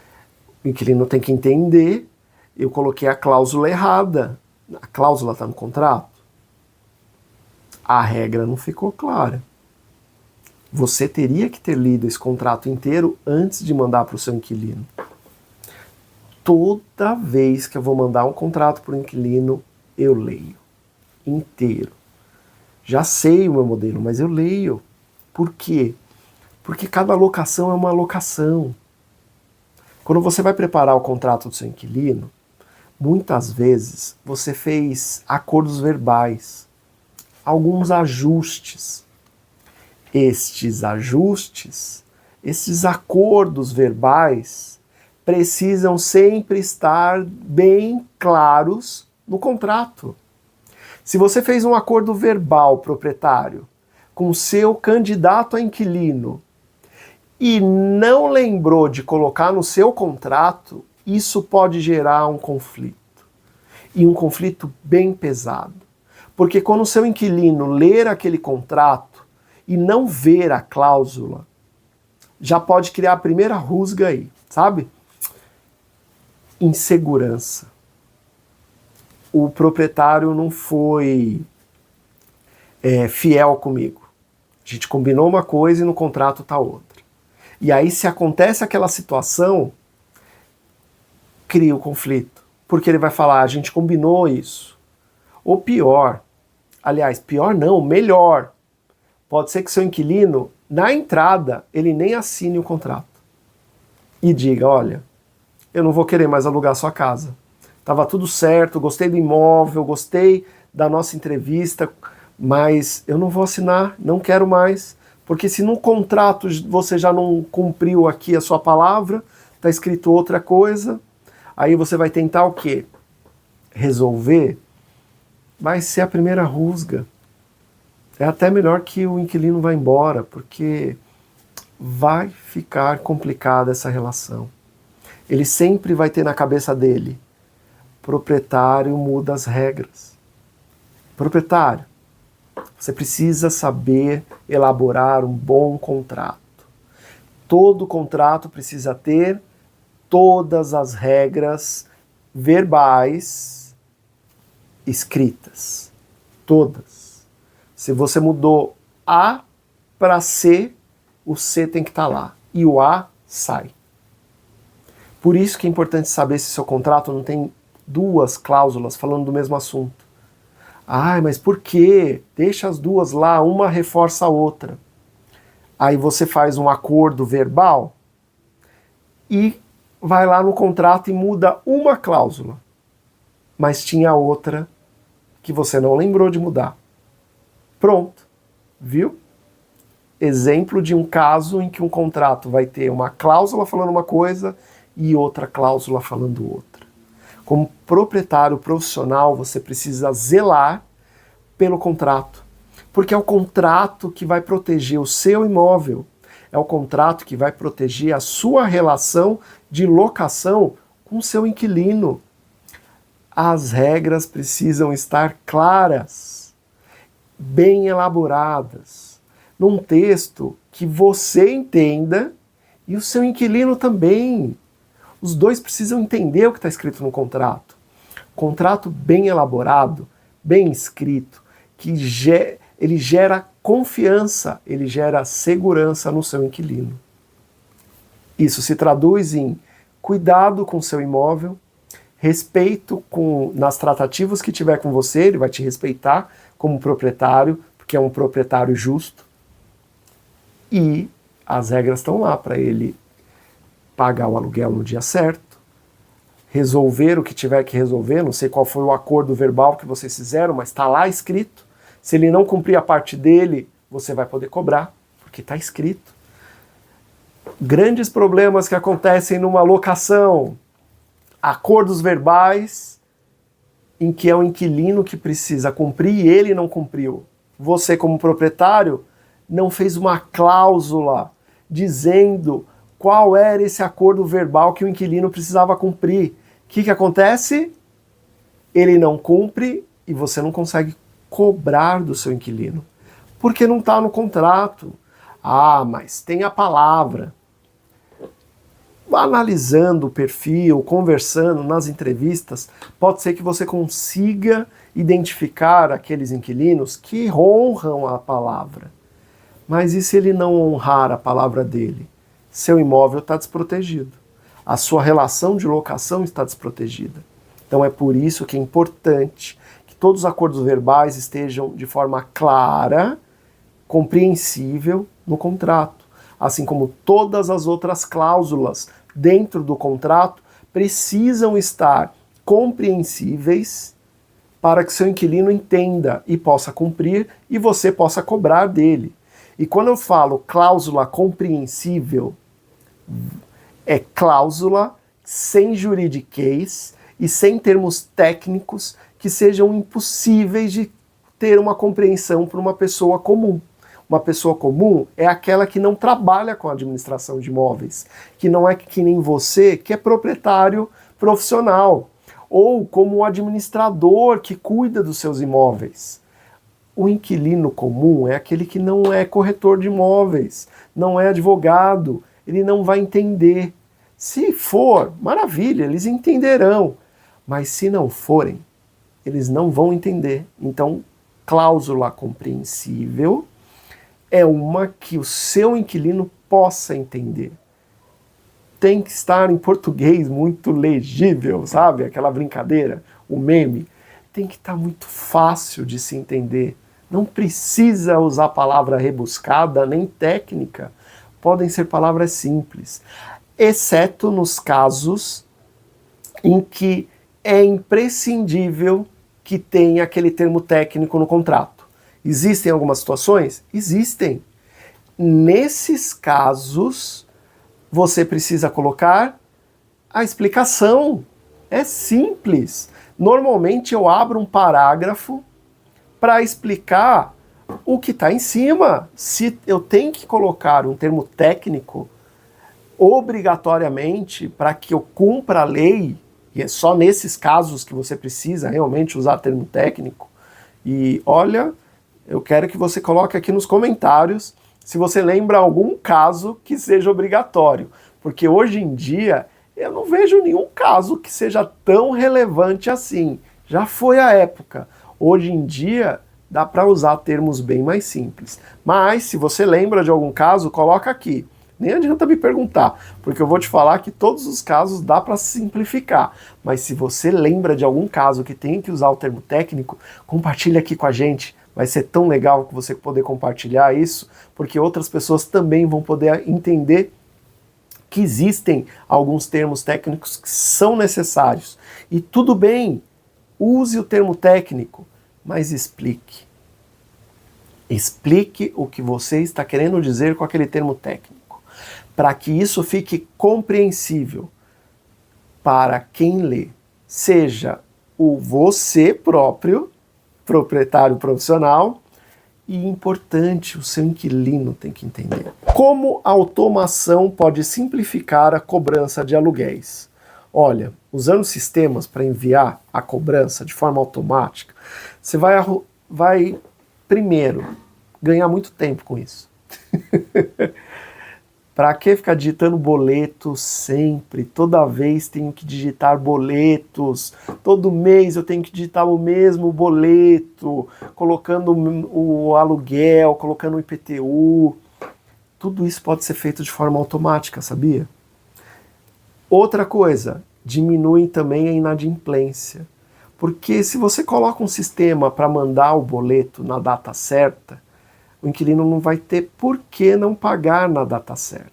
o inquilino tem que entender, eu coloquei a cláusula errada. A cláusula está no contrato? A regra não ficou clara. Você teria que ter lido esse contrato inteiro antes de mandar para o seu inquilino. Toda vez que eu vou mandar um contrato para o inquilino, eu leio inteiro. Já sei o meu modelo, mas eu leio. Por quê? Porque cada locação é uma locação. Quando você vai preparar o contrato do seu inquilino, muitas vezes você fez acordos verbais, alguns ajustes. Estes ajustes, esses acordos verbais, precisam sempre estar bem claros no contrato. Se você fez um acordo verbal, proprietário, com o seu candidato a inquilino e não lembrou de colocar no seu contrato, isso pode gerar um conflito. E um conflito bem pesado. Porque quando o seu inquilino ler aquele contrato e não ver a cláusula, já pode criar a primeira rusga aí, sabe? Insegurança. O proprietário não foi fiel comigo. A gente combinou uma coisa e no contrato tá outra. E aí, se acontece aquela situação, cria o conflito. Porque ele vai falar, a gente combinou isso. Ou pior, aliás, pior não, melhor. Pode ser que seu inquilino, na entrada, ele nem assine o contrato. E diga, olha, eu não vou querer mais alugar sua casa. Estava tudo certo, gostei do imóvel, gostei da nossa entrevista, mas eu não vou assinar, não quero mais, porque se no contrato você já não cumpriu aqui a sua palavra, está escrito outra coisa, aí você vai tentar o quê? Resolver? Vai ser a primeira rusga. É até melhor que o inquilino vá embora, porque vai ficar complicada essa relação. Ele sempre vai ter na cabeça dele, proprietário muda as regras. Proprietário, você precisa saber elaborar um bom contrato. Todo contrato precisa ter todas as regras verbais escritas. Todas. Se você mudou A para C, o C tem que estar lá. E o A sai. Por isso que é importante saber se seu contrato não tem duas cláusulas falando do mesmo assunto. Ai, mas por quê? Deixa as duas lá, uma reforça a outra. Aí você faz um acordo verbal e vai lá no contrato e muda uma cláusula. Mas tinha outra que você não lembrou de mudar. Pronto. Viu? Exemplo de um caso em que um contrato vai ter uma cláusula falando uma coisa e outra cláusula falando outra. Como proprietário profissional, você precisa zelar pelo contrato, porque é o contrato que vai proteger o seu imóvel, é o contrato que vai proteger a sua relação de locação com o seu inquilino. As regras precisam estar claras, bem elaboradas, num texto que você entenda e o seu inquilino também. Os dois precisam entender o que está escrito no contrato. Contrato bem elaborado, bem escrito, que ele gera confiança, ele gera segurança no seu inquilino. Isso se traduz em cuidado com o seu imóvel, respeito nas tratativas que tiver com você, ele vai te respeitar como proprietário, porque é um proprietário justo. E as regras estão lá para ele pagar o aluguel no dia certo, resolver o que tiver que resolver, não sei qual foi o acordo verbal que vocês fizeram, mas está lá escrito. Se ele não cumprir a parte dele, você vai poder cobrar, porque está escrito. Grandes problemas que acontecem numa locação, acordos verbais em que é o inquilino que precisa cumprir e ele não cumpriu. Você, como proprietário, não fez uma cláusula dizendo qual era esse acordo verbal que o inquilino precisava cumprir. O que acontece? Ele não cumpre e você não consegue cobrar do seu inquilino, porque não está no contrato. Ah, mas tem a palavra. Analisando o perfil, conversando nas entrevistas, pode ser que você consiga identificar aqueles inquilinos que honram a palavra. Mas e se ele não honrar a palavra dele? Seu imóvel está desprotegido. A sua relação de locação está desprotegida. Então é por isso que é importante que todos os acordos verbais estejam de forma clara, compreensível no contrato. Assim como todas as outras cláusulas dentro do contrato precisam estar compreensíveis para que seu inquilino entenda e possa cumprir e você possa cobrar dele. E quando eu falo cláusula compreensível, é cláusula sem juridiquês e sem termos técnicos que sejam impossíveis de ter uma compreensão para uma pessoa comum. Uma pessoa comum é aquela que não trabalha com a administração de imóveis, que não é que nem você, que é proprietário profissional, ou como um administrador que cuida dos seus imóveis. O inquilino comum é aquele que não é corretor de imóveis, não é advogado, ele não vai entender. Se for, maravilha, eles entenderão, mas se não forem, eles não vão entender. Então, cláusula compreensível é uma que o seu inquilino possa entender. Tem que estar em português muito legível, sabe? Aquela brincadeira, o meme. Tem que estar muito fácil de se entender. Não precisa usar palavra rebuscada nem técnica. Podem ser palavras simples. Exceto nos casos em que é imprescindível que tenha aquele termo técnico no contrato. Existem algumas situações? Existem. Nesses casos, você precisa colocar a explicação. É simples. Normalmente eu abro um parágrafo para explicar o que está em cima. Se eu tenho que colocar um termo técnico, obrigatoriamente, para que eu cumpra a lei, e é só nesses casos que você precisa realmente usar termo técnico, e olha, eu quero que você coloque aqui nos comentários se você lembra algum caso que seja obrigatório, porque hoje em dia eu não vejo nenhum caso que seja tão relevante assim. Já foi a época. Hoje em dia dá para usar termos bem mais simples. Mas se você lembra de algum caso, coloca aqui. Nem adianta me perguntar, porque eu vou te falar que todos os casos dá para simplificar. Mas se você lembra de algum caso que tem que usar o termo técnico, compartilha aqui com a gente. Vai ser tão legal que você poder compartilhar isso, porque outras pessoas também vão poder entender que existem alguns termos técnicos que são necessários. E tudo bem, use o termo técnico, mas explique. Explique o que você está querendo dizer com aquele termo técnico, para que isso fique compreensível para quem lê, seja o você próprio, proprietário profissional, e importante, o seu inquilino tem que entender. Como a automação pode simplificar a cobrança de aluguéis? Olha, usando sistemas para enviar a cobrança de forma automática, você vai primeiro ganhar muito tempo com isso. Para que ficar digitando boletos sempre? Toda vez tenho que digitar boletos. Todo mês eu tenho que digitar o mesmo boleto, colocando o aluguel, colocando o IPTU. Tudo isso pode ser feito de forma automática, sabia? Outra coisa, diminui também a inadimplência. Porque se você coloca um sistema para mandar o boleto na data certa, o inquilino não vai ter por que não pagar na data certa.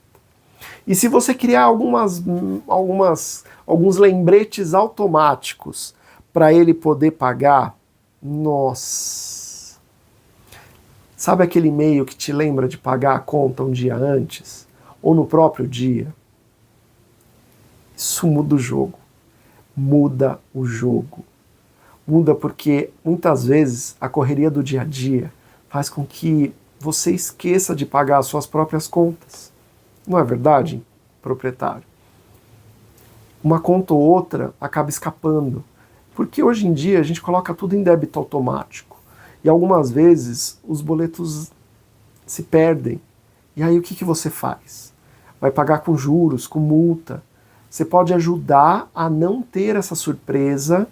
E se você criar alguns lembretes automáticos para ele poder pagar, nossa! Sabe aquele e-mail que te lembra de pagar a conta um dia antes? Ou no próprio dia? Isso muda o jogo. Muda o jogo. Muda porque muitas vezes a correria do dia a dia faz com que você esqueça de pagar as suas próprias contas. Não é verdade? proprietário. Uma conta ou outra acaba escapando. Porque hoje em dia a gente coloca tudo em débito automático. E algumas vezes os boletos se perdem. E aí o que você faz? Vai pagar com juros, com multa. Você pode ajudar a não ter essa surpresa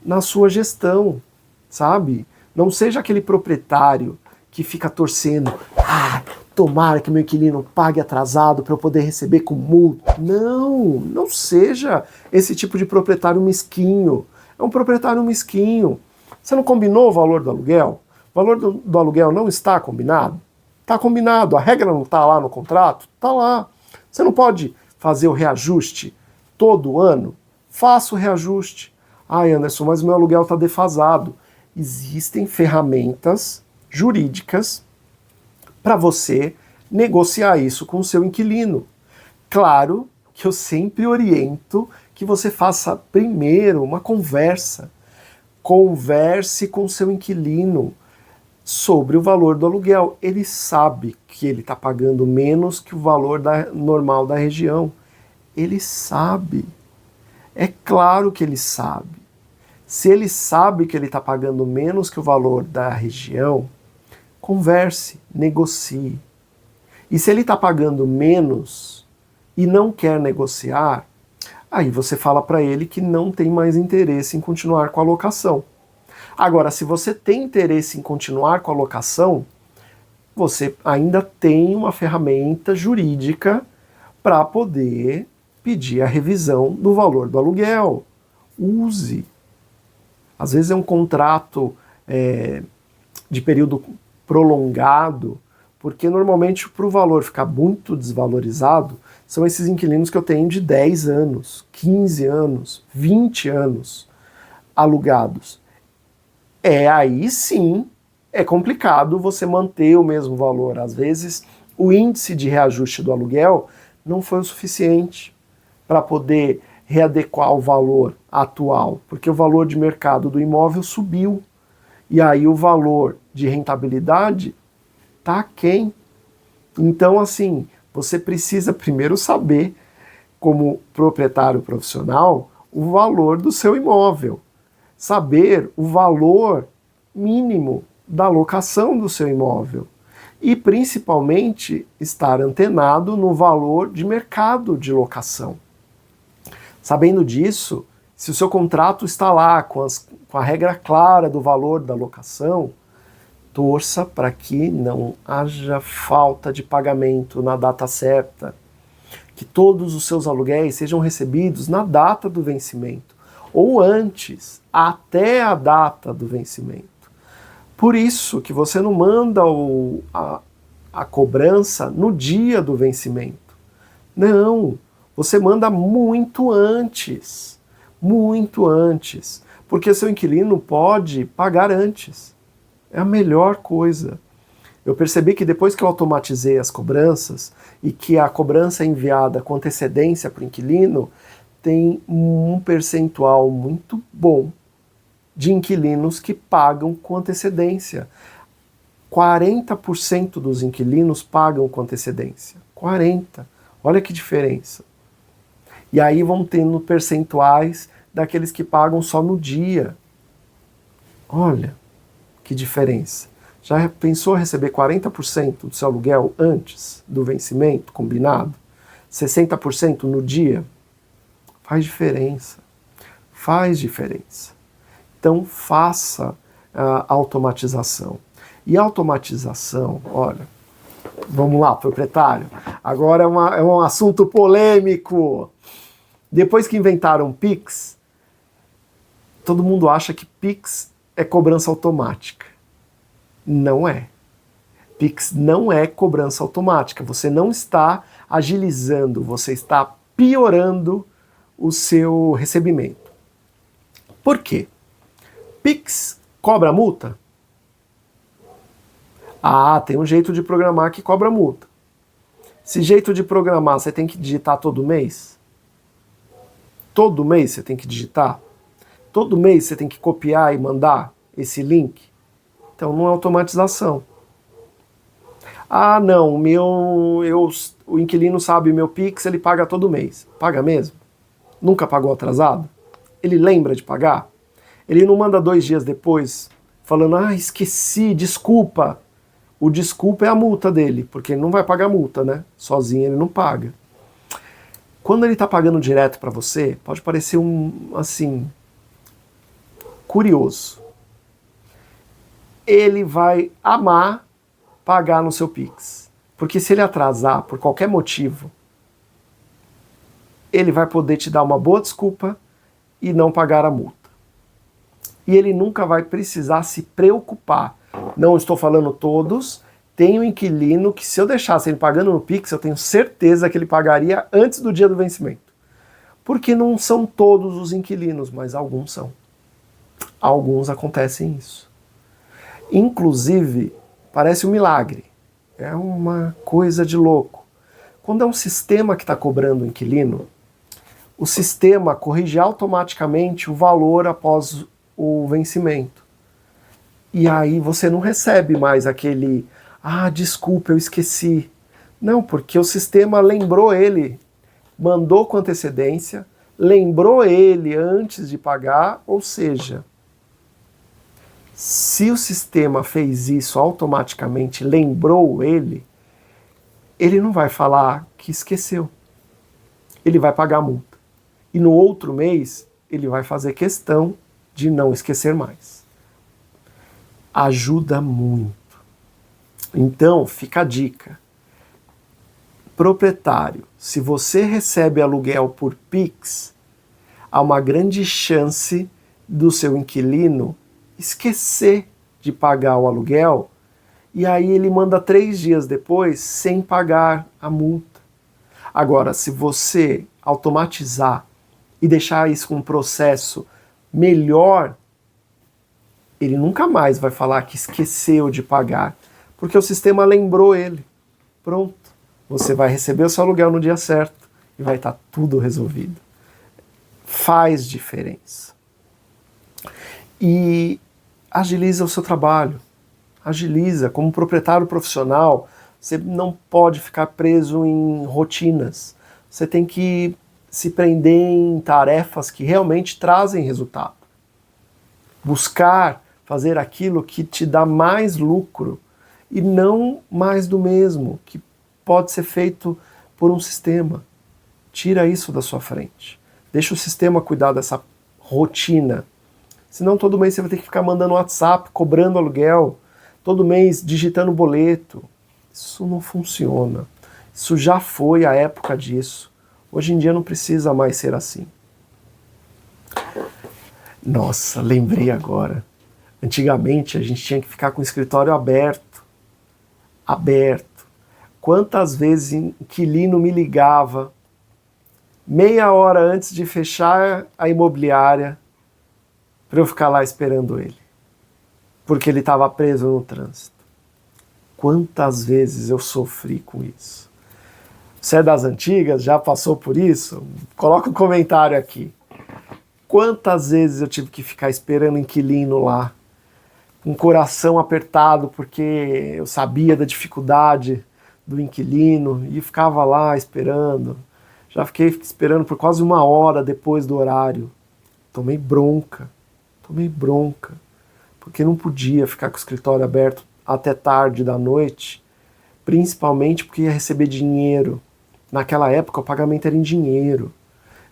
na sua gestão, sabe? Não seja aquele proprietário que fica torcendo, tomara que meu inquilino pague atrasado para eu poder receber com multa. Não seja esse tipo de proprietário mesquinho. É um proprietário mesquinho. Você não combinou o valor do aluguel? O valor do aluguel não está combinado? Está combinado. A regra não está lá no contrato? Está lá. Você não pode fazer o reajuste todo ano? Faça o reajuste. Ai, Anderson, mas o meu aluguel está defasado. Existem ferramentas jurídicas para você negociar isso com o seu inquilino. Claro que eu sempre oriento que você faça primeiro uma conversa. Converse com o seu inquilino sobre o valor do aluguel. Ele sabe que ele está pagando menos que o valor normal da região. Ele sabe. É claro que ele sabe. Se ele sabe que ele está pagando menos que o valor da região, converse, negocie. E se ele está pagando menos e não quer negociar, aí você fala para ele que não tem mais interesse em continuar com a locação. Agora, se você tem interesse em continuar com a locação, você ainda tem uma ferramenta jurídica para poder pedir a revisão do valor do aluguel. Use. Às vezes é um contrato de período prolongado, porque normalmente para o valor ficar muito desvalorizado, são esses inquilinos que eu tenho de 10 anos, 15 anos, 20 anos alugados. Aí sim é complicado você manter o mesmo valor. Às vezes o índice de reajuste do aluguel não foi o suficiente para poder readequar o valor atual, porque o valor de mercado do imóvel subiu. E aí o valor de rentabilidade está aquém. Então, assim, você precisa primeiro saber, como proprietário profissional, o valor do seu imóvel. Saber o valor mínimo da locação do seu imóvel. E, principalmente, estar antenado no valor de mercado de locação. Sabendo disso, se o seu contrato está lá com a regra clara do valor da locação, torça para que não haja falta de pagamento na data certa, que todos os seus aluguéis sejam recebidos na data do vencimento, ou antes, até a data do vencimento. Por isso que você não manda a cobrança no dia do vencimento. Não, você manda muito antes, porque seu inquilino pode pagar antes. É a melhor coisa. Eu percebi que depois que eu automatizei as cobranças e que a cobrança é enviada com antecedência para o inquilino, tem um percentual muito bom de inquilinos que pagam com antecedência. 40% dos inquilinos pagam com antecedência. 40%. Olha que diferença. E aí vão tendo percentuais daqueles que pagam só no dia. Olha que diferença. Já pensou receber 40% do seu aluguel antes do vencimento combinado? 60% no dia? Faz diferença. Faz diferença. Então faça a automatização. E a automatização, olha, vamos lá, proprietário, agora é um assunto polêmico. Depois que inventaram o Pix, todo mundo acha que Pix é cobrança automática. Não é. Pix não é cobrança automática. Você não está agilizando, você está piorando o seu recebimento. Por quê? Pix cobra multa? Tem um jeito de programar que cobra multa. Esse jeito de programar, você tem que digitar todo mês? Todo mês você tem que digitar? Todo mês você tem que copiar e mandar esse link? Então não é automatização. Ah, não, o inquilino sabe o meu Pix, ele paga todo mês. Paga mesmo? Nunca pagou atrasado? Ele lembra de pagar? Ele não manda 2 dias depois falando, esqueci, desculpa. O desculpa é a multa dele, porque ele não vai pagar multa, né? Sozinho ele não paga. Quando ele está pagando direto para você, pode parecer curioso. Ele vai amar pagar no seu Pix. Porque se ele atrasar por qualquer motivo, ele vai poder te dar uma boa desculpa e não pagar a multa. E ele nunca vai precisar se preocupar. Não estou falando todos, tem um inquilino que se eu deixasse ele pagando no Pix, eu tenho certeza que ele pagaria antes do dia do vencimento. Porque não são todos os inquilinos, mas alguns são. Alguns acontecem isso. Inclusive, parece um milagre. É uma coisa de louco. Quando é um sistema que está cobrando o inquilino, o sistema corrige automaticamente o valor após o vencimento. E aí você não recebe mais aquele, desculpa, eu esqueci. Não, porque o sistema lembrou ele, mandou com antecedência, lembrou ele antes de pagar, ou seja, se o sistema fez isso automaticamente, lembrou ele não vai falar que esqueceu. Ele vai pagar a multa. E no outro mês, ele vai fazer questão de não esquecer mais. Ajuda muito. Então, fica a dica. Proprietário, se você recebe aluguel por Pix, há uma grande chance do seu inquilino esquecer de pagar o aluguel e aí ele manda 3 dias depois sem pagar a multa. Agora, se você automatizar e deixar isso com um processo melhor, ele nunca mais vai falar que esqueceu de pagar, porque o sistema lembrou ele. Pronto, você vai receber o seu aluguel no dia certo e vai estar tudo resolvido. Faz diferença. E agiliza o seu trabalho. Agiliza. Como proprietário profissional, você não pode ficar preso em rotinas. Você tem que se prender em tarefas que realmente trazem resultado. Buscar fazer aquilo que te dá mais lucro e não mais do mesmo, que pode ser feito por um sistema. Tira isso da sua frente. Deixa o sistema cuidar dessa rotina. Senão todo mês você vai ter que ficar mandando WhatsApp, cobrando aluguel, todo mês digitando boleto. Isso não funciona. Isso já foi a época disso. Hoje em dia não precisa mais ser assim. Nossa, lembrei agora. Antigamente a gente tinha que ficar com o escritório aberto. Aberto. Quantas vezes inquilino me ligava meia hora antes de fechar a imobiliária para eu ficar lá esperando ele, porque ele estava preso no trânsito. Quantas vezes eu sofri com isso? Você é das antigas, já passou por isso? Coloca um comentário aqui. Quantas vezes eu tive que ficar esperando o inquilino lá, com o coração apertado, porque eu sabia da dificuldade do inquilino e ficava lá esperando. Já fiquei esperando por quase 1 hora depois do horário. Tomei bronca, porque não podia ficar com o escritório aberto até tarde da noite, principalmente porque ia receber dinheiro. Naquela época o pagamento era em dinheiro.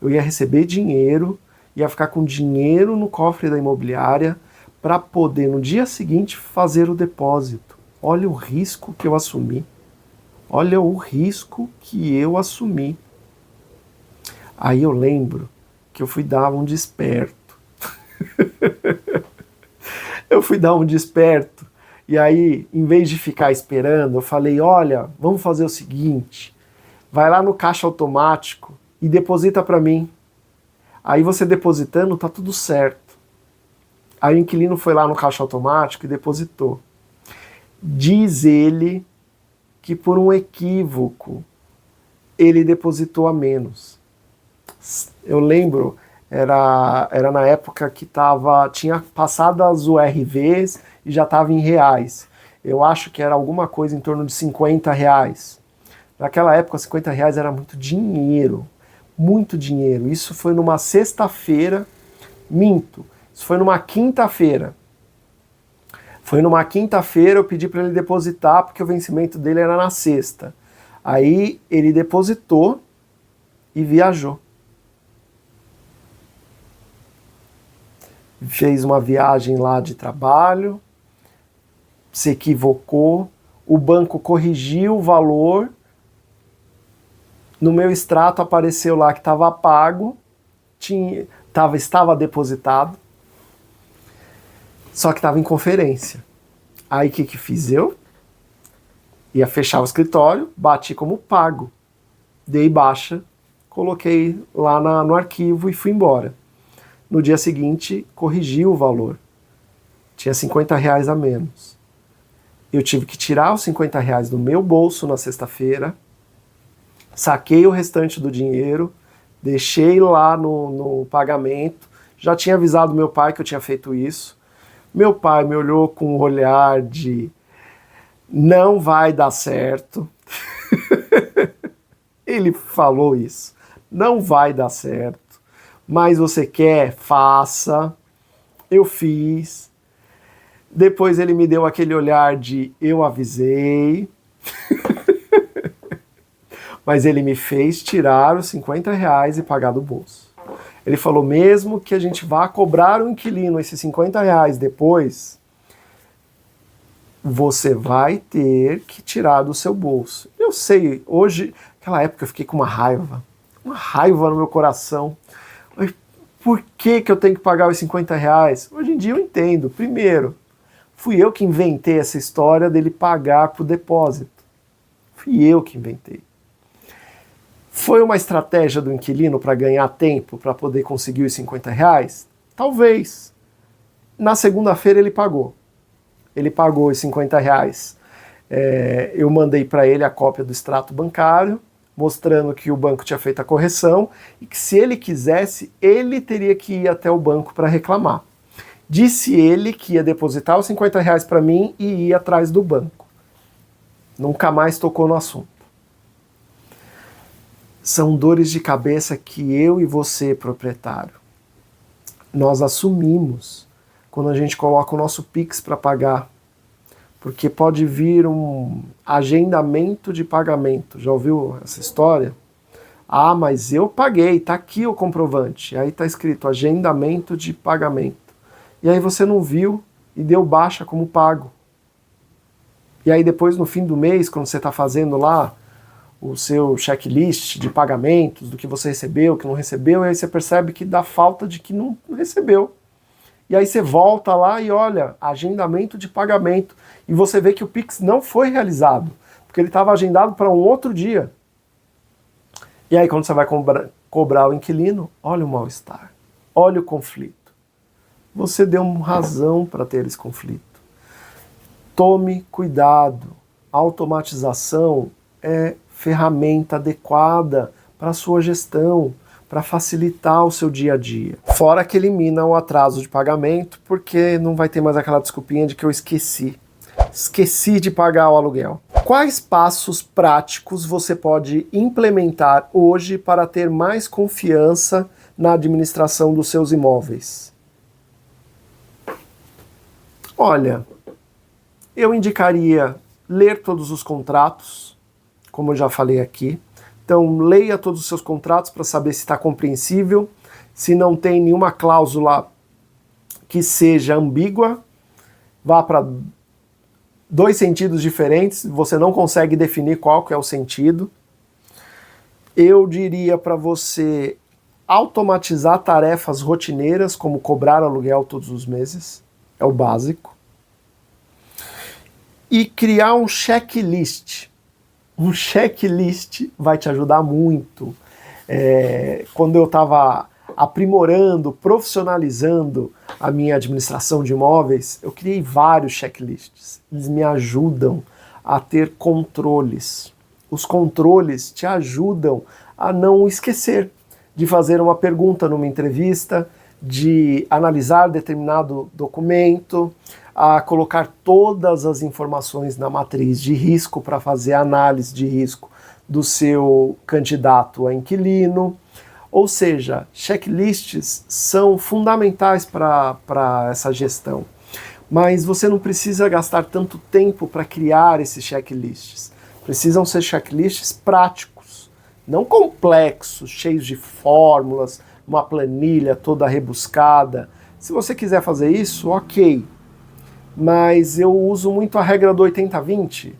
Eu ia receber dinheiro, ia ficar com dinheiro no cofre da imobiliária para poder no dia seguinte fazer o depósito. Olha o risco que eu assumi. Olha o risco que eu assumi. Aí eu lembro que eu fui dar um desperto. Eu fui dar um desperto. E aí, em vez de ficar esperando, eu falei, olha, vamos fazer o seguinte, vai lá no caixa automático e deposita para mim. Aí você depositando, tá tudo certo. Aí o inquilino foi lá no caixa automático e depositou. Diz ele que por um equívoco ele depositou a menos. Eu lembro, era na época que tinha passado as URVs e já estava em reais. eu acho que era alguma coisa em torno de R$ 50. Naquela época, R$ 50 era muito dinheiro, muito dinheiro. Isso foi numa sexta-feira, minto, isso foi numa quinta-feira. Foi numa quinta-feira, eu pedi para ele depositar, porque o vencimento dele era na sexta. Aí ele depositou e viajou. Fez uma viagem lá de trabalho, se equivocou, o banco corrigiu o valor, no meu extrato apareceu lá que estava pago, estava depositado, só que estava em conferência. Aí o que fiz eu? Ia fechar o escritório, bati como pago, dei baixa, coloquei lá no arquivo e fui embora. No dia seguinte, corrigi o valor. Tinha R$ 50 a menos. Eu tive que tirar os R$ 50 do meu bolso na sexta-feira, saquei o restante do dinheiro, deixei lá no pagamento, já tinha avisado meu pai que eu tinha feito isso. Meu pai me olhou com um olhar de não vai dar certo. Ele falou isso. Não vai dar certo. Mas você quer? Faça. Eu fiz. Depois ele me deu aquele olhar de eu avisei. Mas ele me fez tirar os R$ 50 e pagar do bolso. Ele falou, mesmo que a gente vá cobrar o inquilino esses R$ 50 depois, você vai ter que tirar do seu bolso. Eu sei, hoje, naquela época eu fiquei com uma raiva no meu coração. Mas por que eu tenho que pagar os R$ 50? Hoje em dia eu entendo. Primeiro, fui eu que inventei essa história dele pagar pro depósito. Fui eu que inventei. Foi uma estratégia do inquilino para ganhar tempo, para poder conseguir os R$ 50? Talvez. Na segunda-feira ele pagou. Ele pagou os R$ 50. Eu mandei para ele a cópia do extrato bancário, mostrando que o banco tinha feito a correção e que se ele quisesse, ele teria que ir até o banco para reclamar. Disse ele que ia depositar os R$ 50 para mim e ir atrás do banco. Nunca mais tocou no assunto. São dores de cabeça que eu e você, proprietário, nós assumimos quando a gente coloca o nosso Pix para pagar. Porque pode vir um agendamento de pagamento. Já ouviu essa história? Ah, mas eu paguei, tá aqui o comprovante. Aí tá escrito agendamento de pagamento. E aí você não viu e deu baixa como pago. E aí depois no fim do mês, quando você está fazendo lá o seu checklist de pagamentos, do que você recebeu, que não recebeu, e aí você percebe que dá falta de que não recebeu. E aí você volta lá e olha, agendamento de pagamento, e você vê que o Pix não foi realizado, porque ele estava agendado para um outro dia. E aí quando você vai cobrar o inquilino, olha o mal-estar, olha o conflito. Você deu razão para ter esse conflito. Tome cuidado. A automatização é ferramenta adequada para a sua gestão, para facilitar o seu dia a dia. Fora que elimina o atraso de pagamento, porque não vai ter mais aquela desculpinha de que eu esqueci. Esqueci de pagar o aluguel. Quais passos práticos você pode implementar hoje para ter mais confiança na administração dos seus imóveis? Olha, eu indicaria ler todos os contratos, como eu já falei aqui. Então, leia todos os seus contratos para saber se está compreensível, se não tem nenhuma cláusula que seja ambígua, vá para 2 sentidos diferentes, você não consegue definir qual que é o sentido. Eu diria para você automatizar tarefas rotineiras, como cobrar aluguel todos os meses, é o básico. E criar um checklist. Um checklist vai te ajudar muito. Quando eu estava aprimorando, profissionalizando a minha administração de imóveis, eu criei vários checklists. Eles me ajudam a ter controles. Os controles te ajudam a não esquecer de fazer uma pergunta numa entrevista, de analisar determinado documento, a colocar todas as informações na matriz de risco para fazer a análise de risco do seu candidato a inquilino. Ou seja, checklists são fundamentais para essa gestão. Mas você não precisa gastar tanto tempo para criar esses checklists. Precisam ser checklists práticos, não complexos, cheios de fórmulas, uma planilha toda rebuscada. Se você quiser fazer isso, ok. Mas eu uso muito a regra do 80-20.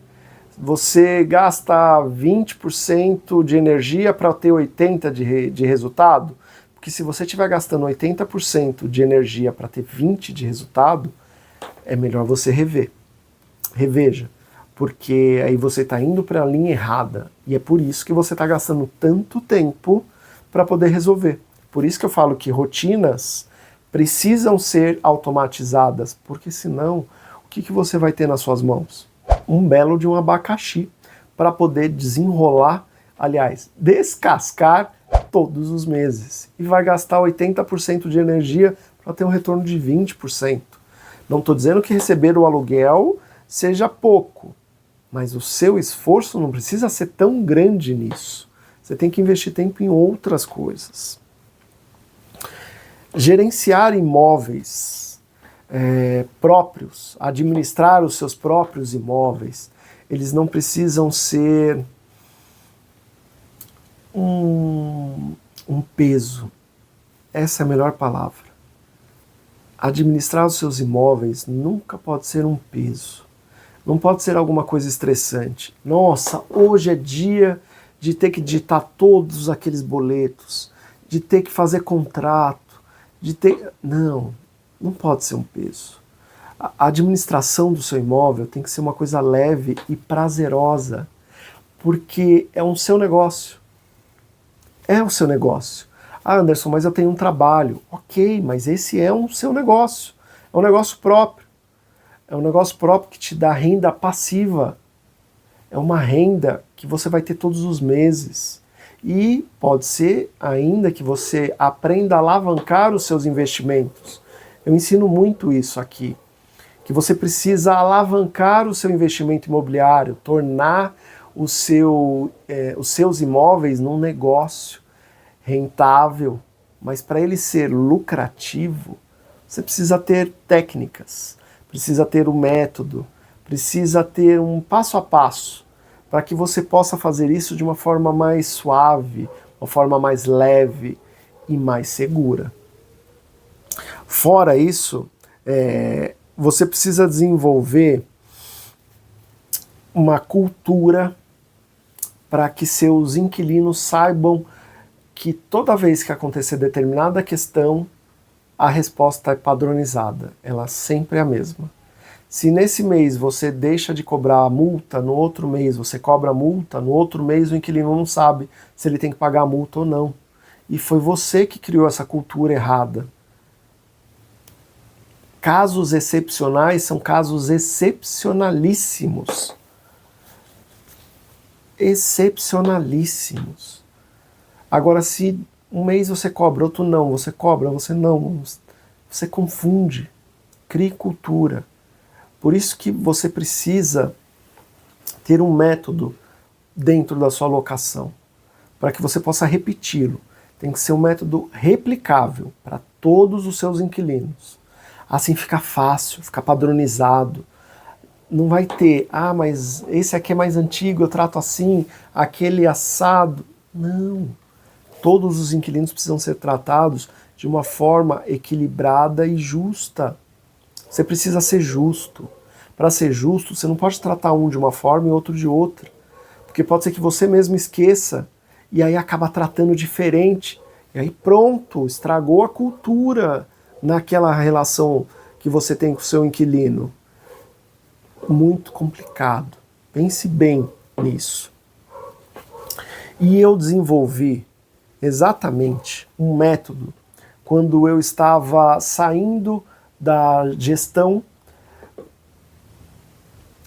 Você gasta 20% de energia para ter 80% de resultado, porque se você estiver gastando 80% de energia para ter 20% de resultado, é melhor você reveja, porque aí você está indo para a linha errada, e é por isso que você está gastando tanto tempo para poder resolver. Por isso que eu falo que rotinas precisam ser automatizadas, porque senão, o que você vai ter nas suas mãos? Um belo de um abacaxi para poder desenrolar, aliás, descascar todos os meses. E vai gastar 80% de energia para ter um retorno de 20%. Não estou dizendo que receber o aluguel seja pouco, mas o seu esforço não precisa ser tão grande nisso. Você tem que investir tempo em outras coisas. Gerenciar imóveis próprios, administrar os seus próprios imóveis, eles não precisam ser um peso. Essa é a melhor palavra. Administrar os seus imóveis nunca pode ser um peso. Não pode ser alguma coisa estressante. Nossa, hoje é dia de ter que digitar todos aqueles boletos, de ter que fazer contrato, Não pode ser um peso. A administração do seu imóvel tem que ser uma coisa leve e prazerosa, porque é um seu negócio. É o seu negócio. Ah, Anderson, mas eu tenho um trabalho. Ok, mas esse é um seu negócio. É um negócio próprio. É um negócio próprio que te dá renda passiva. É uma renda que você vai ter todos os meses. E pode ser ainda que você aprenda a alavancar os seus investimentos. Eu ensino muito isso aqui. Que você precisa alavancar o seu investimento imobiliário, tornar os seus imóveis num negócio rentável, mas para ele ser lucrativo, você precisa ter técnicas, precisa ter um método, precisa ter um passo a passo, para que você possa fazer isso de uma forma mais suave, uma forma mais leve e mais segura. Fora isso, você precisa desenvolver uma cultura para que seus inquilinos saibam que toda vez que acontecer determinada questão, a resposta é padronizada, ela sempre é a mesma. Se nesse mês você deixa de cobrar a multa, no outro mês você cobra a multa, no outro mês o inquilino não sabe se ele tem que pagar a multa ou não. E foi você que criou essa cultura errada. Casos excepcionais são casos excepcionalíssimos. Excepcionalíssimos. Agora, se um mês você cobra, outro não, você cobra, você não, você confunde, crie cultura. Por isso que você precisa ter um método dentro da sua locação, para que você possa repeti-lo. Tem que ser um método replicável para todos os seus inquilinos. Assim fica fácil, fica padronizado. Não vai ter, mas esse aqui é mais antigo, eu trato assim, aquele assado. Não. Todos os inquilinos precisam ser tratados de uma forma equilibrada e justa. Você precisa ser justo. Para ser justo, você não pode tratar um de uma forma e outro de outra. Porque pode ser que você mesmo esqueça e aí acaba tratando diferente. E aí pronto, estragou a cultura naquela relação que você tem com o seu inquilino. Muito complicado. Pense bem nisso. E eu desenvolvi exatamente um método quando eu estava saindo da gestão,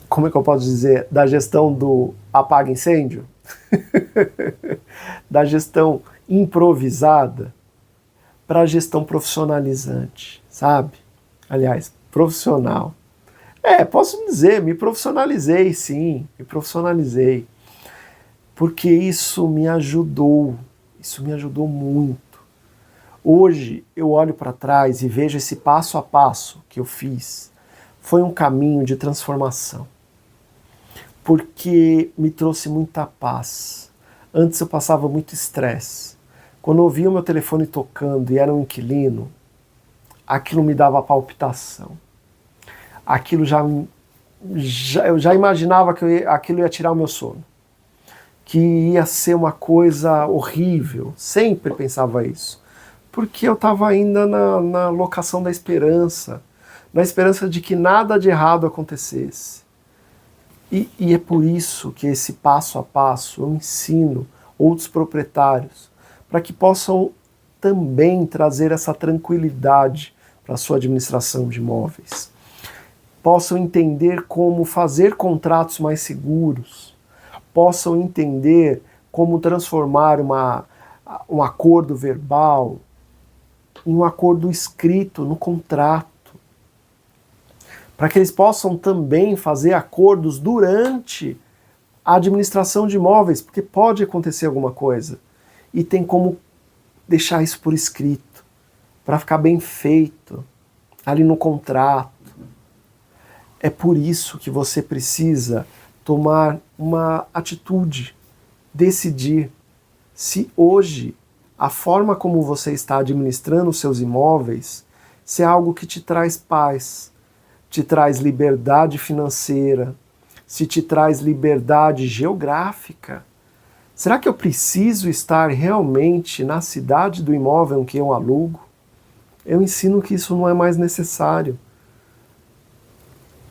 como é que eu posso dizer, da gestão do apaga-incêndio, da gestão improvisada para a gestão profissionalizante, sabe? Aliás, profissional. Posso dizer, me profissionalizei, sim, me profissionalizei. Porque isso me ajudou muito. Hoje eu olho para trás e vejo esse passo a passo que eu fiz. Foi um caminho de transformação. Porque me trouxe muita paz. Antes eu passava muito estresse. Quando eu ouvia o meu telefone tocando e era um inquilino, aquilo me dava palpitação. Aquilo eu já imaginava que aquilo ia tirar o meu sono. Que ia ser uma coisa horrível. Sempre pensava isso. Porque eu estava ainda na locação da esperança. Na esperança de que nada de errado acontecesse. E é por isso que esse passo a passo eu ensino outros proprietários, para que possam também trazer essa tranquilidade para a sua administração de imóveis. Possam entender como fazer contratos mais seguros, possam entender como transformar um acordo verbal em um acordo escrito no contrato, para que eles possam também fazer acordos durante a administração de imóveis, porque pode acontecer alguma coisa, e tem como deixar isso por escrito, para ficar bem feito, ali no contrato. É por isso que você precisa tomar uma atitude, decidir se hoje a forma como você está administrando os seus imóveis, se é algo que te traz paz, te traz liberdade financeira, se te traz liberdade geográfica. Será que eu preciso estar realmente na cidade do imóvel em que eu alugo? Eu ensino que isso não é mais necessário.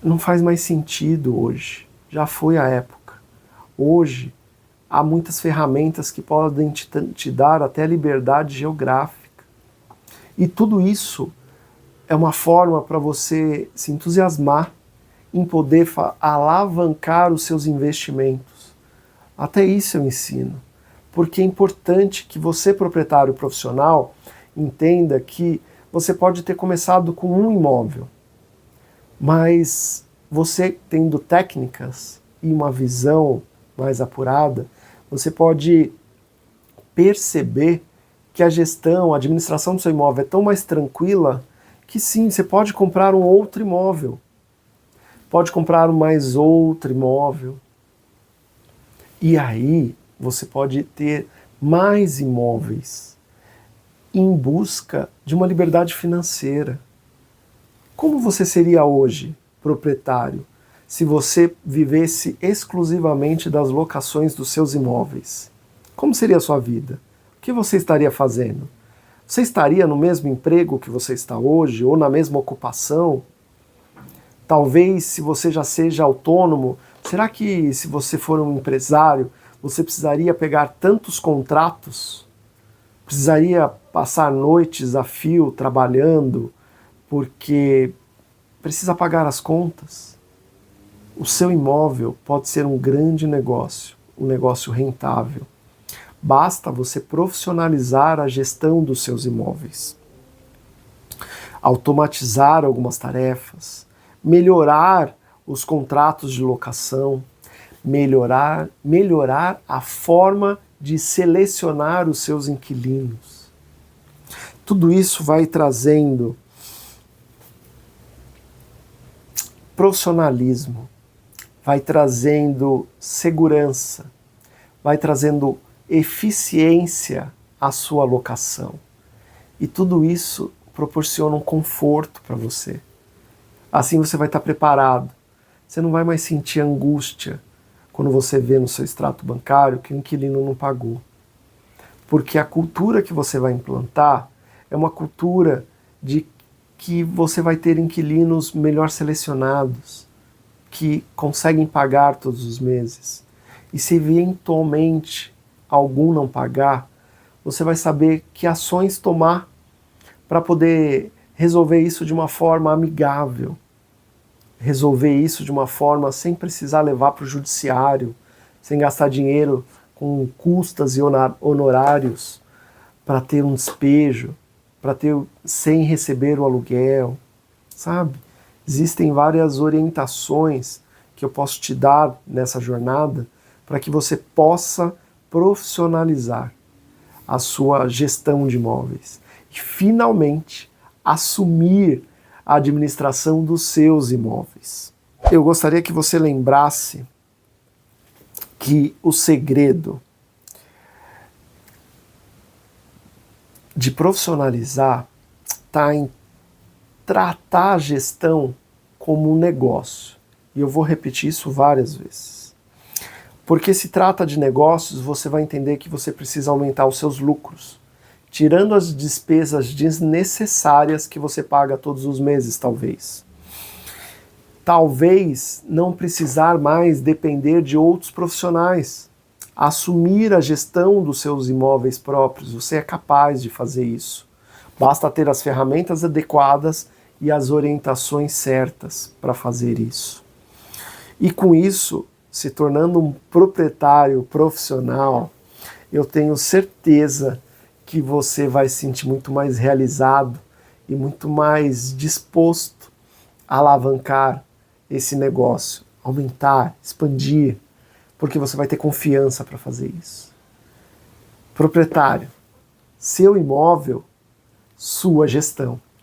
Não faz mais sentido hoje. Já foi a época. Hoje, há muitas ferramentas que podem te dar até liberdade geográfica. E tudo isso é uma forma para você se entusiasmar em poder alavancar os seus investimentos. Até isso eu ensino. Porque é importante que você, proprietário profissional, entenda que você pode ter começado com um imóvel, mas você tendo técnicas e uma visão mais apurada, você pode perceber que a gestão, a administração do seu imóvel é tão mais tranquila que sim, você pode comprar um outro imóvel. Pode comprar mais outro imóvel. E aí você pode ter mais imóveis em busca de uma liberdade financeira. Como você seria hoje, proprietário, se você vivesse exclusivamente das locações dos seus imóveis? Como seria a sua vida? O que você estaria fazendo? Você estaria no mesmo emprego que você está hoje, ou na mesma ocupação? Talvez, se você já seja autônomo, será que se você for um empresário, você precisaria pegar tantos contratos? Precisaria passar noites a fio trabalhando porque precisa pagar as contas? O seu imóvel pode ser um grande negócio, um negócio rentável. Basta você profissionalizar a gestão dos seus imóveis, automatizar algumas tarefas, melhorar os contratos de locação, melhorar a forma de selecionar os seus inquilinos. Tudo isso vai trazendo profissionalismo, vai trazendo segurança, vai trazendo eficiência à sua locação. E tudo isso proporciona um conforto para você. Assim você vai estar preparado. Você não vai mais sentir angústia quando você vê no seu extrato bancário que o inquilino não pagou. Porque a cultura que você vai implantar é uma cultura de que você vai ter inquilinos melhor selecionados, que conseguem pagar todos os meses. E se eventualmente algum não pagar, você vai saber que ações tomar para poder resolver isso de uma forma amigável, resolver isso de uma forma sem precisar levar para o judiciário, sem gastar dinheiro com custas e honorários para ter um despejo, para ter sem receber o aluguel, sabe? Existem várias orientações que eu posso te dar nessa jornada para que você possa profissionalizar a sua gestão de imóveis e finalmente assumir a administração dos seus imóveis. Eu gostaria que você lembrasse que o segredo de profissionalizar está em tratar a gestão como um negócio. E eu vou repetir isso várias vezes. Porque se trata de negócios, você vai entender que você precisa aumentar os seus lucros, tirando as despesas desnecessárias que você paga todos os meses, talvez. Talvez não precisar mais depender de outros profissionais. Assumir a gestão dos seus imóveis próprios, você é capaz de fazer isso. Basta ter as ferramentas adequadas e as orientações certas para fazer isso. E com isso, se tornando um proprietário profissional, eu tenho certeza que você vai se sentir muito mais realizado e muito mais disposto a alavancar esse negócio, aumentar, expandir, porque você vai ter confiança para fazer isso. Proprietário, seu imóvel, sua gestão.